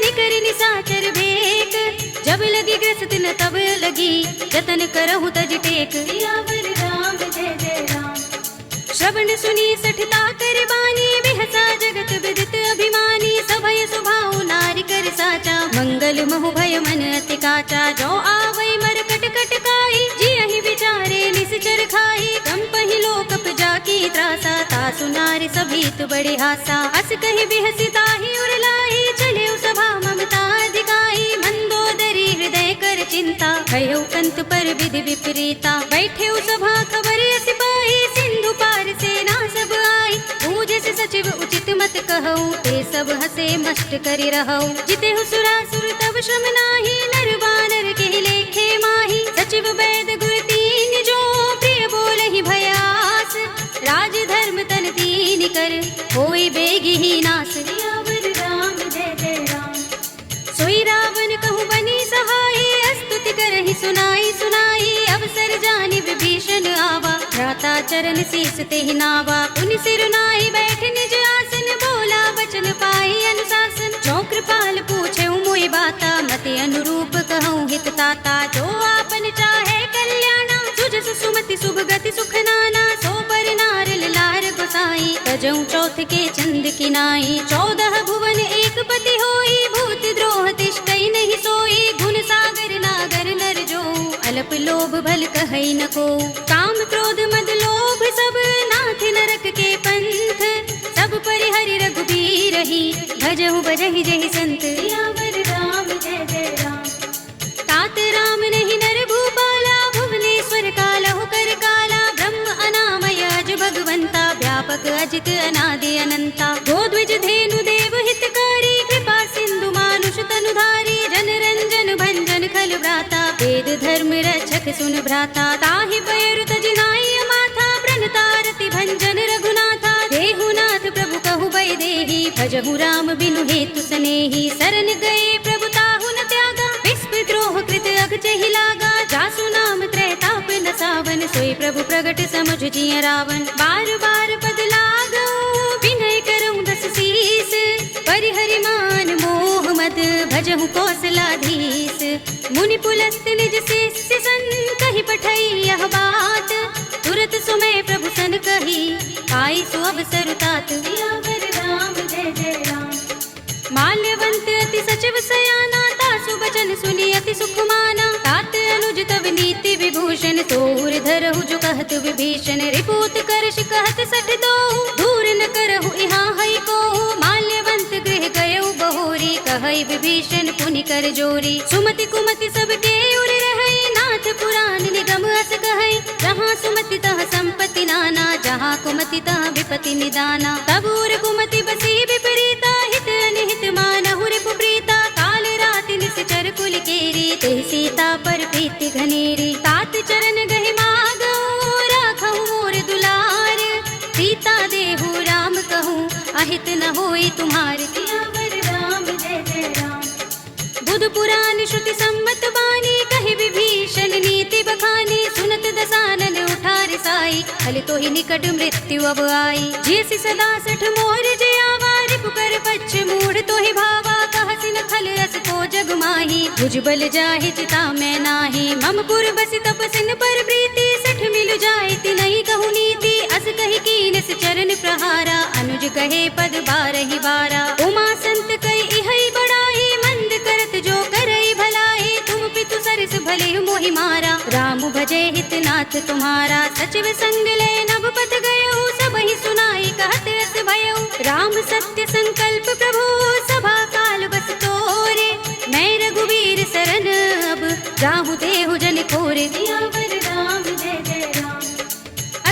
निकर निसाचर भेक। जब लगी ग्रस्त न तब लगी, जतन करहु तज टेक। सियावर राम जय जय राम। श्रवण सुनी सठता कर बानी, बिहसा जगत विदित अभिमानी। सभय सुभाउ नारि कर साचा, मंगल महु भय मन अति काचा। जो आवै मर कट कट काई, जियहि विचारे निश्चर खाई। कंपहि लोक जाकी त्रासा, तासु नारि सभीत बड़े हासा। अस कहि बिहसि ताहि उर लाई, चले सभा ममता अधिकाई। मंदोदरी हृदय कर चिंता, भयउ कंत पर विधि विपरीता। बैठे सभा खबर अस पाई, सिंधु पार सेना सब आई। पूजस सचिव उचित मत कहऊ, ते सब हसे मस्त करि रहऊ। जितेहु सुरासुर तब श्रम नाही, नर बानर के लेखे माही। सचिव वैद गुर तीन जो, प्रिय बोलहि भयास। राज धर्म तन तीन कर, होई बेगी ही नास। सियावर राम जय जय राम। सोई रावण कहु बनी सहाई, स्तुति करहि सुनाई सुनाई। अवसर जानि विभीषण आवा, भ्राता चरण शीस तेहि नावा। उनि सिर नाहि बैठ निज आसन, बोला बचन पाई अनुशासन। जो पाल पूछे मोई बाता, मते अनुरूप कहूँ हित ताता। जो आपन चाहे कल्याणा, सुजस सुमति शुभ गति सुख नाना। सो पर नारल लार गोसाई, तजऊ चौथ के चंद की नाई। 14 भुवन एक पति होई, भूत द्रोह तिष्ठई नहीं सोई। गुण सागर नागर नर जो, अल्प लोभ भल कहई न को। काम क्रोध मद लोभ सब, नाथ नरक के पंथ। सब परिहरि रघुबीर ही, भजहु बजहि जहि संत। सियावर राम जय जय राम। तात राम नहीं नर भूपाला, भुवनेश्वर कालहु कर काला। ब्रह्म अनामय अज भगवंता, व्यापक अजित अनादि अनंता। गोद्विज धेनु देव हितकारी, कृपा सिंधु मानुष तनुधारी। जन रंजन भंजन खल भ्राता, वेद धर्म रक्षक सुन भ्राता। ताहि पयरु तजिनाय माथा, प्रणतारति भंजन रघुनाथा। देहुनाथ प्रभु कहु भय देहि, भजहु राम बिनु हेतु सनेहि। शरण गए प्रभु ताहु न त्यागा, विस्पद्रोह कृत अघचहि लागा। जासु नाम त्रैताप न सावन, सोई प्रभु प्रगट समुझ जिय रावण। बार बार पद लागऊ, विनय करऊँ दस सीस। परिहरि मान मोह मद, भजहु कौशलाधीश। मुनि पुलस्त निज शिष्य सन, कहि पठई यह बात। तुरत सुमय प्रभु सन कही, पाई सो अवसर तात। सियावर राम जय जय राम। माल्यवंत अति सचिव सयाना, तासु बचन सुनि अति सुख माना। तात अनुज तव नीति विभूषण, तोर धरहु जो कहत विभीषण। रिपूत करश कहत सठ दो, दूर न करहु यहाँ हई को। माल्यवंत गृह गयउ बहोरी, कहई विभीषण पुनि कर जोरी। सुमति कुमति सबके उर रहई, नाथ पुराण निगम अस कहई। जहाँ सुमति तह संपत्ति नाना, जहाँ कुमति तह विपति निदाना। तब उर कुमति बसी विपरीता, हित अनिहित मानहु रिपु प्रीता। काल राति निश्चर कुल केरी, तेहि सीता पर प्रीति घनेरी। तात चरण गहि मागऊ, राखहु मोर दुलार। सीता देहु राम कहूँ, अहित न होई तुम्हार। सियावर राम जय जय राम। बुध पुराण श्रुति सम्मत बानी, कहि विभीषण नीति बखानी। सुनत दसानन उठार साई, हल तो ही निकट मृत्यु अब आई। जैसी सदा सठ मोर जयावा, रिपु कर पच्छ मूढ़ तो ही भावा। कहसिन खल रस को जग माही, भुजबल जाहि चिता मैं नाही। मम पुर बसि तपसिन पर प्रीति, सठ मिल जाए तिनहि कहु नीति। अस कहि कीनस चरण प्रहारा, अनुज कहे पद बारहि बारा। उमा संत कई इहै बड़ाई, मंद करत जो करई भलाई। तुम पितु सरस भले मोहि मारा, राम भजे हित नाथ तुम्हारा। सचिव संग ले नभ पथ गयऊ, सबहि सुनाई कहत रस भयऊ। राम सत्य संकल्प प्रभु, सभा काल बस तोरे। मैं रघुवीर सरन अब, जाहु देहु जन खोरे। सियावर राम जय जय राम।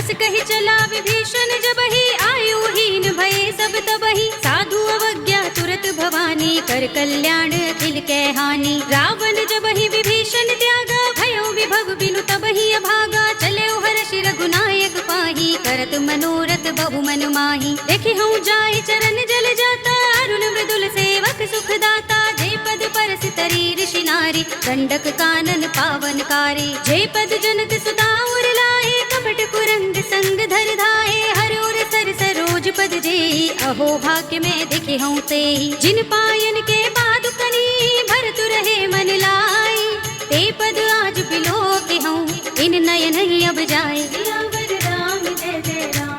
अस कहि चला विभीषण जबहि, आयुहीन भये सब तबहि। साधु अवज्ञा तुरत भवानी, कर कल्याण अखिल कै हानि। रावण जबहि विभीषण त्यागा, भयउ विभव बिनु तबहि अभागा। चलेउ हर्षि रघुनायक पाही, करत मनोरथ बहु मन माही। देखि हूँ जाय चरण जल जाता, अरुण मृदुल सेवक सुख दाता। जे पद परस तरी ऋषि नारी, दंडक कानन पावनकारी। जे पद जनत सुता उर लाए, कपट कुरंग संग धर धाए। हर उर सर सरोज पद जेहि, अहो भाग्य में देखे हूँ तेहि। जिन पायन के पादुकनी, भरतु रहे मन लाई। ते पद आज बिलो के हूँ, इन नयन ही अब जाए। सियावर राम जय जय राम।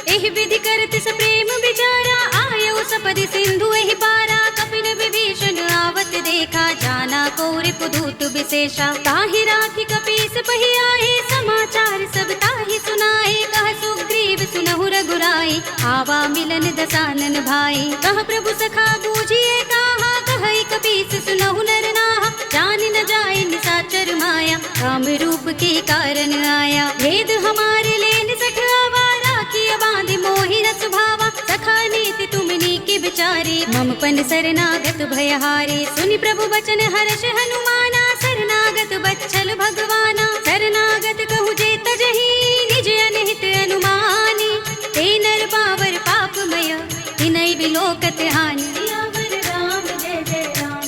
एहि विधि करत स प्रेम विचारा, आयउ सपदि सिंधु एहि पारा। कपिन विभीषण आवत देखा, जाना को रिपुदूत विशेषा। ताहि राखि कपीस पहि आए, समाचार सब ताहि सुनाए। कह सुग्रीव सुनहु रघुराई, आवा मिलन दसानन भाई। कह प्रभु सखा बूझिए कहा, कहई कपीस सुनहु नर नाहा। जान न जाए निशाचर माया, काम रूप के कारण आया। भेद हमारे लेन सठ आवारा, किया बांध मोहि रस भावा। सखा नीति तुमनी के विचारे, मम पन शरणागत भयहारे। सुनि प्रभु बचन हर्ष हनुमाना, शरणागत बच्छल भगवाना। शरणागत कहु जे तजहि, निज अनहित अनुमानी। ते नर पावर पापमय, तिनहि बिलोकत हानि। सियावर राम जय जय राम।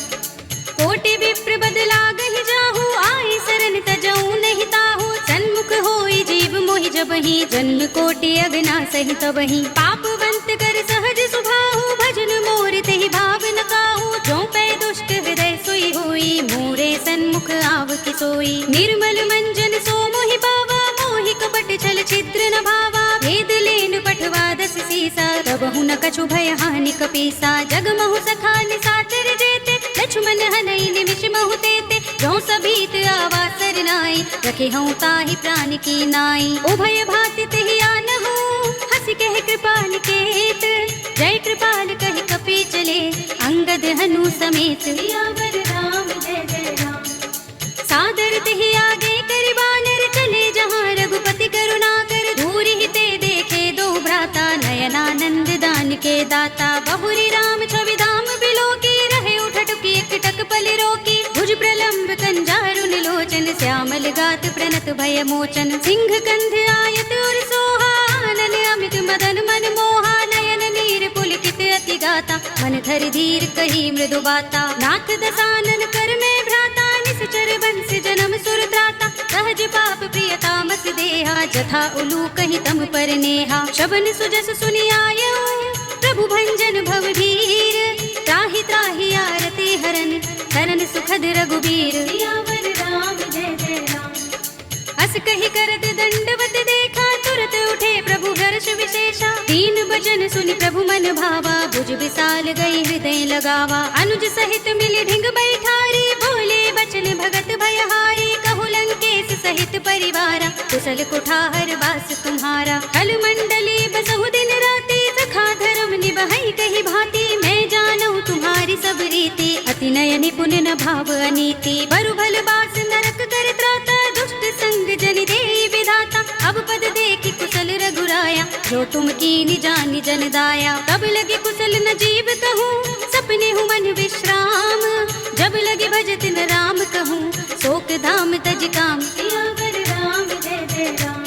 कोटि विप्र बदला गहि जाहु, आए शरण तजऊ नहीं ताहु। सन्मुख होई जीव मोहि जबहि, जन्म कोटि अगना सहि तबहि। पापवंत कर सहज सुभाहु, भजन मोर तेहि भाव न काहू, जो पै दुष्ट हृदय सोई हुई, मोरे सन्मुख आव की सोई। निर्मल मंजन सो मोहि पावा, मोहि कपट छल छिद्र न भावा। भेद लेन पठवा दस सीसा, तबहु न कछु भय हानि कपीसा। जग महु सखा निसाचर जेते, लक्ष्मण हनई निमिष महु तेते। जो सबीत आवा सरनाई, रखे हूँ ताहि प्राण की नाई। उभय भाति तिहि आनहु, हंसी कह कृपाल केत। जय कृपाल कहि कपि चले, अंगद हनु समेत। सियावर राम जय जय राम। सादर तिहि आगे करि बानर, चले जहाँ रघुपति करुणा कर। दूरि ही ते देखे दो भ्राता, नयनानंद दान के दाता। बहुरी राम छवि धाम बिलोकी, रहे उठटुकी एकटक पल रोकी। भुज प्रलंब कंजारुन लोचन, श्यामल गात प्रणत भय मोचन। सिंह कंध आयत और सोहा, आनन अमित मदन मन मोहा। नयन नीर पुलकित अति गाता, मन धरि धीर कही मृदु बाता। नाथ दसानन कर में भ्राता, निश्चर बंस जन्म सुर त्राता। सहज पाप प्रिय तामस देहा, जथा उलू कहि तम पर नेहा। शबन सुजस सुनि आयऊ, प्रभु भंजन भव भीर। त्राहि त्राहि आरती हरन, तरन सुखद रघुबीर। सियावर राम जय जय राम। अस कहि करत दंडवत देखा, तुरत उठे प्रभु हर्ष विशेषा। दीन बचन सुनि प्रभु मन भावा, भुज विशाल गई हृदय लगावा। अनुज सहित मिले ढिंग बैठारी, बोले बचन भगत भयहारी। कहु लंकेश सहित परिवारा, कुशल कुठार वास तुम्हारा। कल मंडली बसहु दिन राति, सखा धर्म निबहै कहि भांति। मैं जानू तुम्हारी सब रीति, अति नय निपुण न भाव अनीति। बरु भल बास नरक कर त्राता, दुष्ट संग जन देई विधाता। अब पद देखि कुशल रघुराया, जो तुम कीनि जानि जन दाया। तब लगे कुशल न जीव कहूँ, सपने हूँ मन विश्राम। जब लगे भजत न राम कहूँ, शोक धाम तज काम। सियावर राम जय जय राम।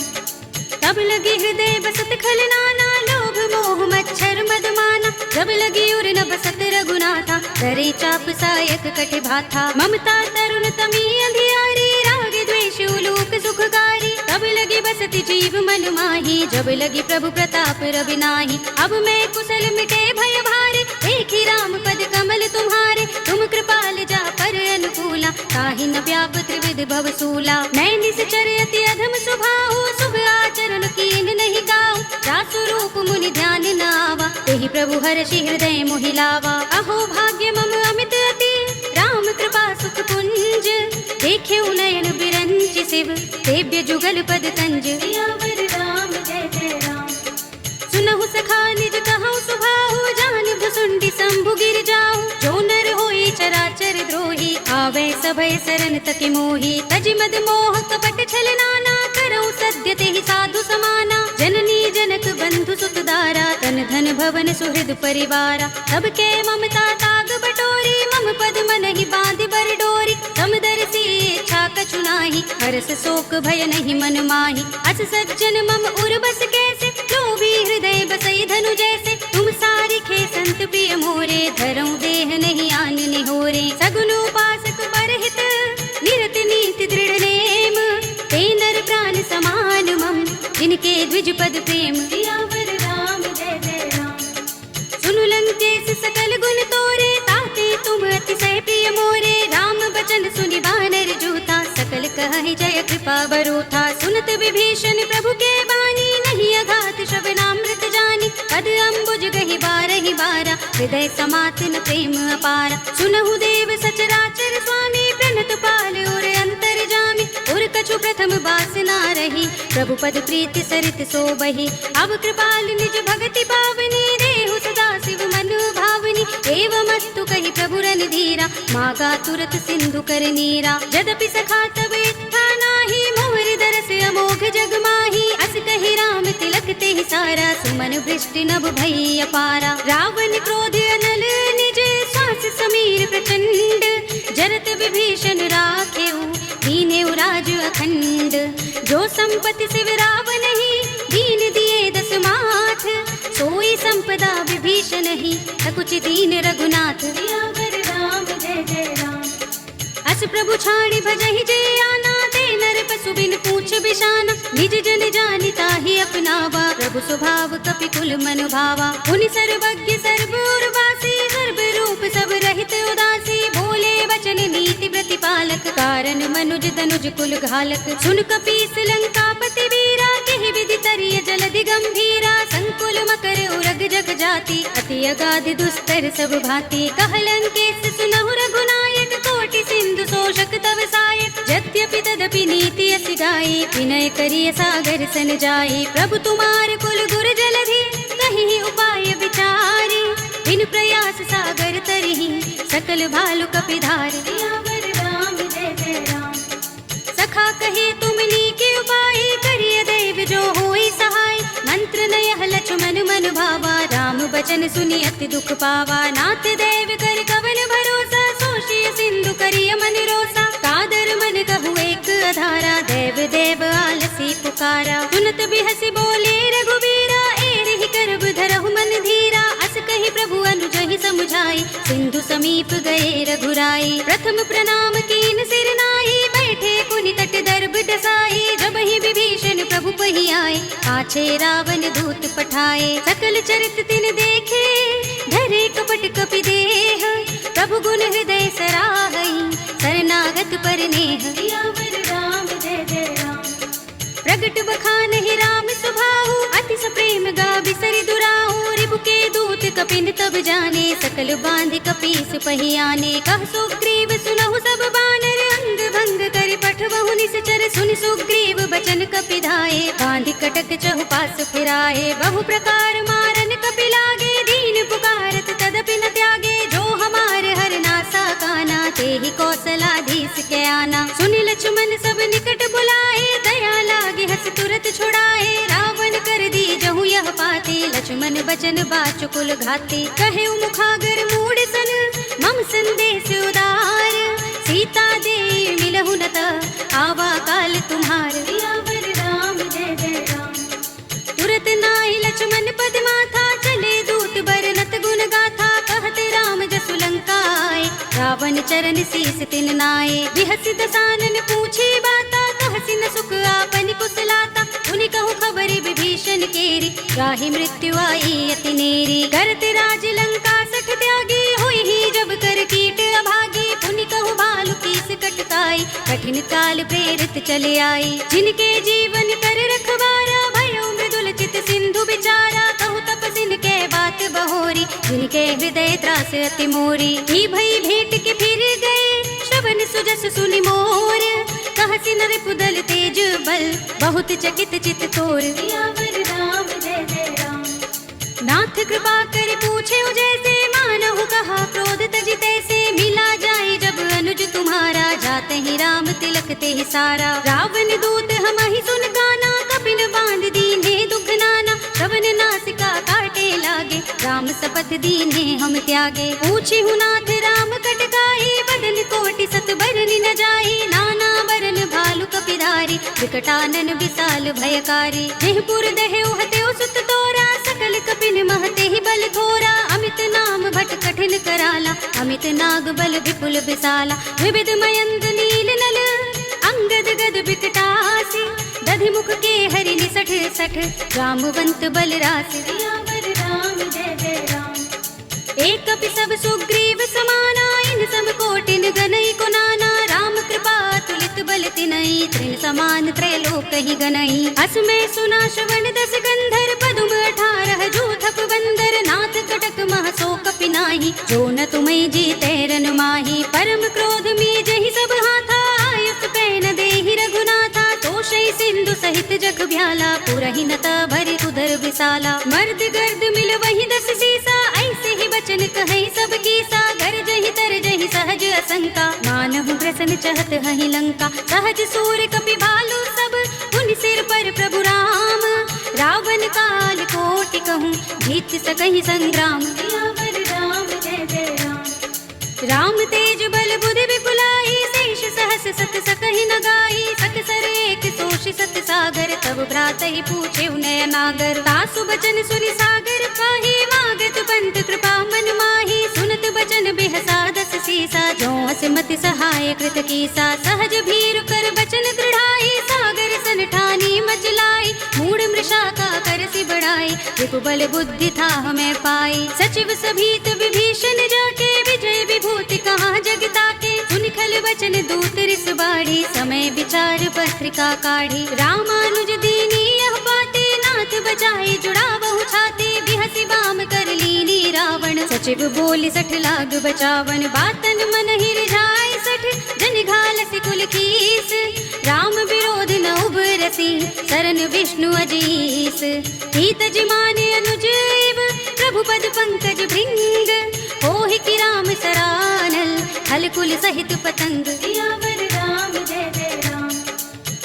तब लगे हृदय बसत खल नाना, लोभ मोह मच्छर मद माना। जब लगी उर न बसत रघुनाथा, करे चाप सायक कट भाथा। ममता तरुण तमी अंधियारी, राग द्वेष उलूक सुखकारी। तब लगी बसत जीव मन माही, जब लगी प्रभु प्रताप रवि नाही। अब मैं कुशल मिटे भय भारे, देखी राम पद कमल तुम्हारे। तुम कृपाल जा पर अनुकूला, ताहि न व्याप त्रिविध भव सूला। मैं निश्चर अति अधम स्वभाव, शुभ आचरण कीन नहीं गाऊं। जासु रूप मुनि ध्यान न आवा, तेहि प्रभु हर्षि हृदय मोहि लावा। अहो भाग्य मम अमित अति, राम कृपा सुख पुंज। देखे नयन बिरंचि शिव, सेव्य जुगल पद कंज। सियावर राम जय जय राम। सुनहु सखा निज कहूँ सुभाहु, जान भुसुंडी शंभु गिर जाऊं। जो नर होई चराचर द्रोही, आवे सभय सरन तकि मोही। तज मद मोह कपट छल नाना, करऊं सद्य तेहि साधु समाना। जननी जनक बंधु सुत दारा, तन धन भवन सुहृद परिवारा। सबके ममता ताग बटोरी, मम पद मनहि बांधि बर डोरी। समदर्शी इच्छा कछु नाही, हरस शोक भय नहीं मन माही। अस सज्जन मम उर बस कैसे, लोभी हृदय बसई धनु जैसे। तुम सारिखे संत प्रिय मोरे, धरऊं देह नहीं आन निहोरे। सगुन उपासक परहित, निरत नीति दृढ़ नेम। ते नर प्राण समान मम, जिनके द्विज पद प्रेम। सियावर राम जय जय राम। सुनु लंकेश सकल गुण तोरे, ताते तुम अतिशय प्रिय मोरे। राम बचन सुनि बानर जूथा, सकल कहहि जय कृपा बरूथा। सुनत विभीषण प्रभु के बानी, नहीं अघात श्रवणामृत जानी। पद अम्बुज गहि बारहि बारा, हृदय समात न प्रेम अपारा। सुनहु देव सचराचर स्वामी, प्रणत पाल और अंतर जामी। उर कछु प्रथम बासना रही, प्रभु पद प्रीति सरित सोबहि। अब कृपाल निज भगति पावनी, देहु सदा शिव मन भावनी। एवमस्तु कहि प्रभु रन धीरा, मागा तुरत सिंधु कर नीरा। यद्यपि सखा तब इच्छा नाही, मोहर दरस अमोघ जग माही। अस कहि राम तिलक तेहि सारा, सुमन वृष्टि नभ भई अपारा। रावण क्रोध अनल निज, श्वास समीर प्रचंड। जरत विभीषण राखेऊ, दीनेउ राज अखंड। जो संपत्ति शिव रावण ही, दीन दिए दस माथ। सोई संपदा विभीषण ही, सकुचि दीन रघुनाथ। सियावर राम जय जय राम। अस प्रभु छाड़ी भजहि जे आना, ते नर पशु बिन पूछ बिशाना। निज जन जानिता ही अपनावा, प्रभु स्वभाव कपि कुल मन भावा। उनि सर्वज्ञ सर्व उर्वासी, सर्व रूप सब कारण मनुज तनुज कुल घालक सुन कपीस लंकापति वीरा केहि विधि तरिय जलधि गंभीरा संकुल मकर उरग जग जाति अति अगाध दुस्तर सब भांति कहलंकेश सुनहु रघुनायक कोटि सिंधु शोषक तव सायक यद्यपि तदपि नीति असि गाई विनय करिय सागर सन जाई प्रभु तुम्हार कुल गुर जलधि कहीं उपाय विचारी बिन प्रयास सागर तरही सकल भालु कपिधार सियावर राम जय जय राम। सखा कहे तुम नीके उपाय करिय देव जो होई सहाय मंत्र नयह लक्ष्मण मन भावा राम बचन सुनि अति दुख पावा नाथ देव कर कवन भरोसा सोशिय सिंधु करिय मन रोसा कादर मन कहु एक अधारा देव देव आलसी पुकारा सुनत बिहसी बोले रघुबीरा एहि करब धरहु मन धीरा अस कहि प्रभु अनुजहि समुझाई सिंधु समीप गए रघुराई प्रथम प्रणाम कीन सिर नाई बैठे पुनि तट दर्भ डसाई जब ही विभीषण प्रभु पहि आए पाछे रावण दूत पठाए सकल चरित तिन देखे धरे कपट कपि देह प्रभु गुण हृदय सराहई शरणागत पर नेह सियावर राम जय जय राम। प्रगट बखान ही राम सुभाऊ अति सप्रेम गा बिसरि दुराऊ रिबु के दूत कपिन तब जाने सकल बांध कपीस पहि आने कह सुग्रीव सुनहु सब बानर अंग भंग कर पठवहु निश्चर सुनि सुग्रीव बचन कपिधाए बांध कटक चहुपास फिराए बहु प्रकार मारन कपि लागे दीन पुकारत तदपि न त्यागे जो हमारे हर नासा काना तेहि कौशलाधीश के आना सुनि लक्ष्मण सब निकट बुलाए दया लागे हस तुरत छुड़ाए रावण कर दी जहु यह पाते लक्ष्मण बचन बाचुकुल घाते कहे मुखागर मूड सन मम संदेश उदार सीता दे मिलहु न त आवा काल तुम्हार सियावर राम जय जय राम। तुरत नाई लक्ष्मण पद माथा चले दूत बरनत गुण गाथा कहते राम जसु लंका आए रावण चरण शीस तिन नाए बिहसि दसानन पूछे बाता कहसि न सुख आपन कुशलाता उनि कहु खबरि विभीषण केरी राहि मृत्यु आई अति नेरी करत राज लंका सठ त्यागी होई ही जब कर कीट अभागी पुनि कहु भालु कीस कटकाई कठिन काल प्रेरित चले आई जिनके जीवन कर रखवारा भयो मृदुल चित सिंधु बिचारा कहु तपसिन के बात बहोरी जिनके हृदय त्रास अति मोरी ही भई भेंट के फिर गए श्रवण सुजस सुनि मोर कहसि नर पुदल तेज बल बहुत चकित चित तोर सियावर राम जय जय राम। नाथ कृपा कर पूछे जैसे मानहु कहा क्रोध तज तैसे मिला जाए जब अनुज तुम्हारा जाते ही राम तिलक ते ही सारा रावण दूत हम ही सुन गाना कपिन बांध दीने दुख नाना श्रवण नासिका काटे लागे राम शपथ दीने हम त्यागे पूछी हूँ नाथ राम कटकाई बदन कोटि सत बरनि न जाई नाना बरन भालु कपिधारी विकटानन विशाल भयकारी जेहपुर दहेउ हतेउ सुत तोरा सकल कपिन महते ही बल थोरा अमित नाम भट कठिन कराला अमित नाग बल विपुल विशाला विविध मयंक नील नल अंगद गद विकटासी दधि मुख के हरि निसठ सठ रामवंत बल रासि सियावर राम जय जय राम। एक कपि सब सुग्रीव समाना इन सम कोटिन गनई को नाना राम कृपा तुलित बल तिनई तृण समान त्रैलोक ही गनई असमय सुना श्रवण दस गंधर पदुम 18 जूथप बंदर नाथ कटक मह सो कपि नाही जो न तुम्हें जीते रन माही परम क्रोध में जहि सब हाथा आयुष पैन देहि रघुनाथा तोषै सिंधु सहित जग भ्याला पुरहि नता भरि उदर विशाला मर्द गर्द मिल वही 10 सीसा ऐसे ही बचन कहे सब कीसा घर जहि तर जहि सहज असंका मानहु ग्रसन चहत हहि लंका सहज सूर कपि भालु सब उन सिर पर प्रभु राम रावण काल कोटि कहूँ जीत सकहि संग्राम सियावर राम जय जय राम। राम तेज बल बुद्धि विपुलाई शेष सहस सत सकहि न गाई सकसर एक सोषि सत सागर तब भ्रात ही पूछे उनय नागर तासु बचन सुनि सागर पाही मागत पंत कृपा मन माही सुनत बचन बिहसा 10 सीसा जो असमति सहाय कृत कीसा सहज भीर बचन दृढ़ाई सागर सन ठानी मचलाई मूढ़ मृषा का कर सि बड़ा बड़ाई, रिपुबल बुद्धि था हमें पाई। सचिव सभीत विभीषण जाके, विजय विभूति कहाँ जगता के। सुन खल वचन दूत रिस बाढ़ी, समय विचार पत्रिका काढ़ी। रामानुज दीनी यह बातें, नाथ बचाए जुड़ा बहु छाती। बिहसी बाम कर लीनी रावण, सचिव बोल 60 लाग बचावन। बातन मन ही रिझाए 60, जन घालस कुल कीस। राम विरोध न उबरसी, शरण विष्णु अजीस। हित जिमाने अनुज इव, प्रभु पद पंकज भृंग। होहि कि राम सरानल, हल कुल सहित पतंग। सियावर राम जय जय राम।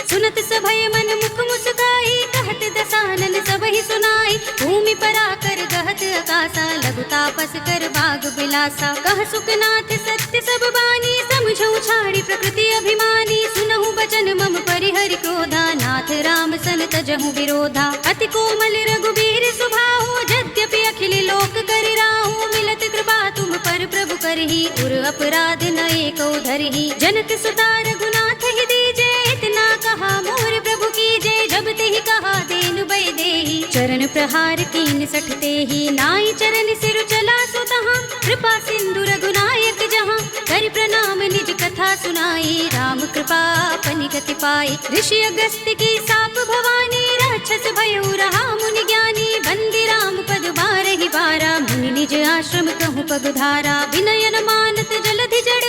सुनत सभय मन मुख मुस्काई, कहत दसानन सबहि सुनाई। भूमि पराकर गहत आकाशा, लघु तापस कर बाग बिलासा। कह सुखनाथ सत्य सब बानी, समझऊ छाड़ी प्रकृति अभिमानी। सुनहु बचन मम परिहरि क्रोधा, नाथ राम सन तजहु विरोधा। अति कोमल रघुबीर सुभाऊ, यद्यपि अखिल लोक करि राहु। मिलत कृपा तुम पर प्रभु करही, उर अपराध न एको धरही। जनक सुता रघुनाथ ही दीजे, इतना कहा मोर प्रभु की जय। जब ते ही कहा देनु बै देही, चरण प्रहार कीन 60 तेहि। नाई चरण सिर चला सो तहाँ, कृपा सिंधु रघुनायक जहाँ। कर प्रणाम निज कथा सुनाई, राम कृपा अपनी गति पाई। ऋषि अगस्त्य की साप भवानी, राक्षस भयउ रहा मुनि ज्ञानी। बंदी राम पद बारहि बारा, मुनि निज आश्रम कहूँ पगधारा। विनयन मानत जलधि जड़,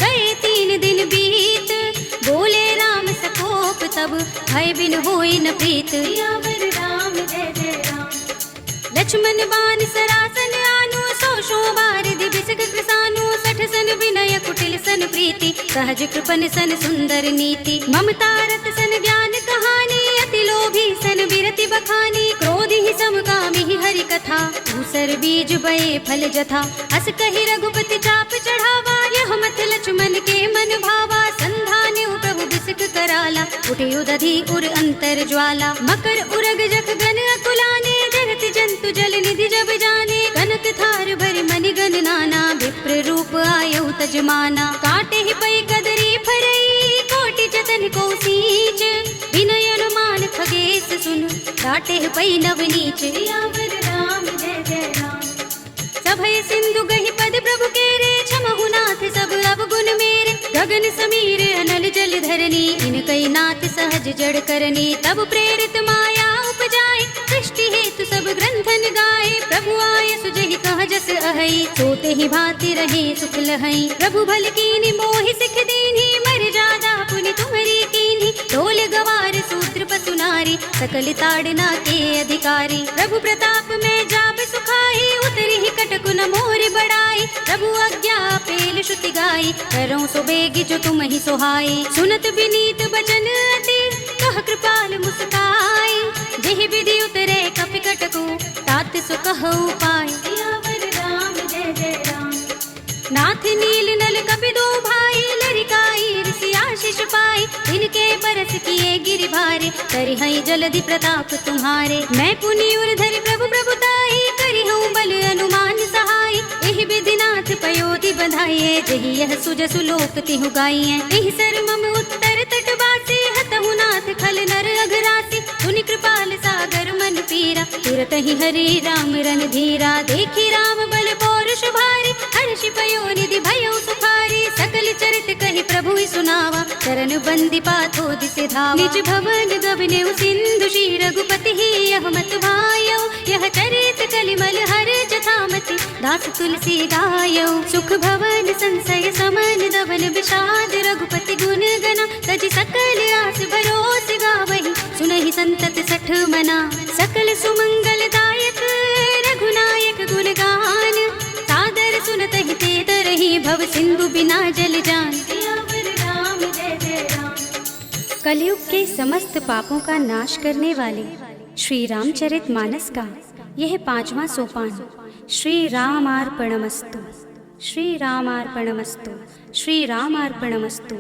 गए 3 दिन बीत। बोले राम सकोप तब, भय बिन होई न प्रीत। सियावर राम जय जय राम। लक्ष्मण बान सरासन आनु, सौ बारिधि बिसक कृसानु। 60 सन विनय कुटिल सन प्रीति, सहज कृपन सन सुंदर नीति। ममता रत सन ज्ञान कहानी, अति लोभी सन बिरति बखानी। क्रोधि ही समकामी ही हरि कथा, दूसर बीज बये फल जथा। अस कहि रघुपति चाप चढ़ावा, यह मत लक्ष्मण के मन भावा। संधान्यु प्रभु बिसक कराला, उठे उदधि उर अंतर ज्वाला। मकर उरग जख गन अकुलाने, जगत जंतु जल निधि जब जाने। कनक थार भरि मनि गण नाना, विप्र रूप आयु तजमाना। काटे ही पै कदरी फरई, कोटि जतन को सींच। विनय अनुमान खगेश सुन, काटे ही पै नवनीच। सियावर राम जय जय राम। सभय सिंधु गहि पद प्रभु केरे, क्षमहु नाथ सब अवगुण मेरे। गगन समीर अनल जल धरनी, इनकई नाथ सहज जड़ करनी। तब प्रेरित माया उपजाए, सृष्टि हेतु सब ग्रंथन गाए। प्रभु आय सुजहि कह जस अहै, सोते ही भांति रहे सुख लहै। प्रभु भल कीन्हि मोहि सिख दीन्हि, मर जादा पुनि तुम्हरी कीन्हि। ढोल गवार सूत्र पसु नारी, सकल ताड़ना के अधिकारी। प्रभु प्रताप में जाप सुखाई, उतरि ही कटकु न मोर बड़ाई। प्रभु आज्ञा पेल श्रुति गाई, करऊँ सो बेगी जो तुम ही सोहाई। सुनत विनीत बचन अति, कह कृपाल मुस्काई। जेहि विधि उतरे कपि कटकु, तात सो कहु पाय। सियावर राम जय जय राम। नाथ नील नल कपि दो भाई, लरिकाई ऋषि आशीष पाई। इनके परस किए गिरि भारे, करिहई जलधि प्रताप तुम्हारे। मैं पुनि उर धरि प्रभु प्रभुताई, करिहऊँ बल अनुमान सहाय। एहि विधि नाथ पयोधि बंधाइए, जेहि यह सुजसु लोक तिहु गाइए। एहि सर मम उत्तर तट बासी, हतहु नाथ खल नर अघरासी। सुनि कृपाल सागर मन पीरा, तुरत ही हरि राम रन धीरा। देखी राम बल पौरुष भारी, हर्षि पयो निधि भयो सुखारी। सकल चरित कहि प्रभु सुनावा, चरण बंदी पाथो दिसि धावा। निज भवन गबनेउ सिंधु, श्री रघुपति ही यह मत भायो। यह चरित कलिमल हर जथामति, दास तुलसी गायो। सुख भवन संशय समन, धवन विषाद रघुपति गुण गना। तज सकल आस भरोस गावहि, सुनहि संतत 60 मना। सकल सुमंगल दायक, रघुनायक गुण गान। सादर सुनत ही ते तरहि, भव सिंधु बिना जल जान। सियावर राम जय जय राम। कलयुग के समस्त पापों का नाश करने वाले श्री रामचरितमानस का यह 5वां सोपान श्री रामार्पणमस्तु, श्री रामार्पणमस्तु, श्री रामार्पणमस्तु।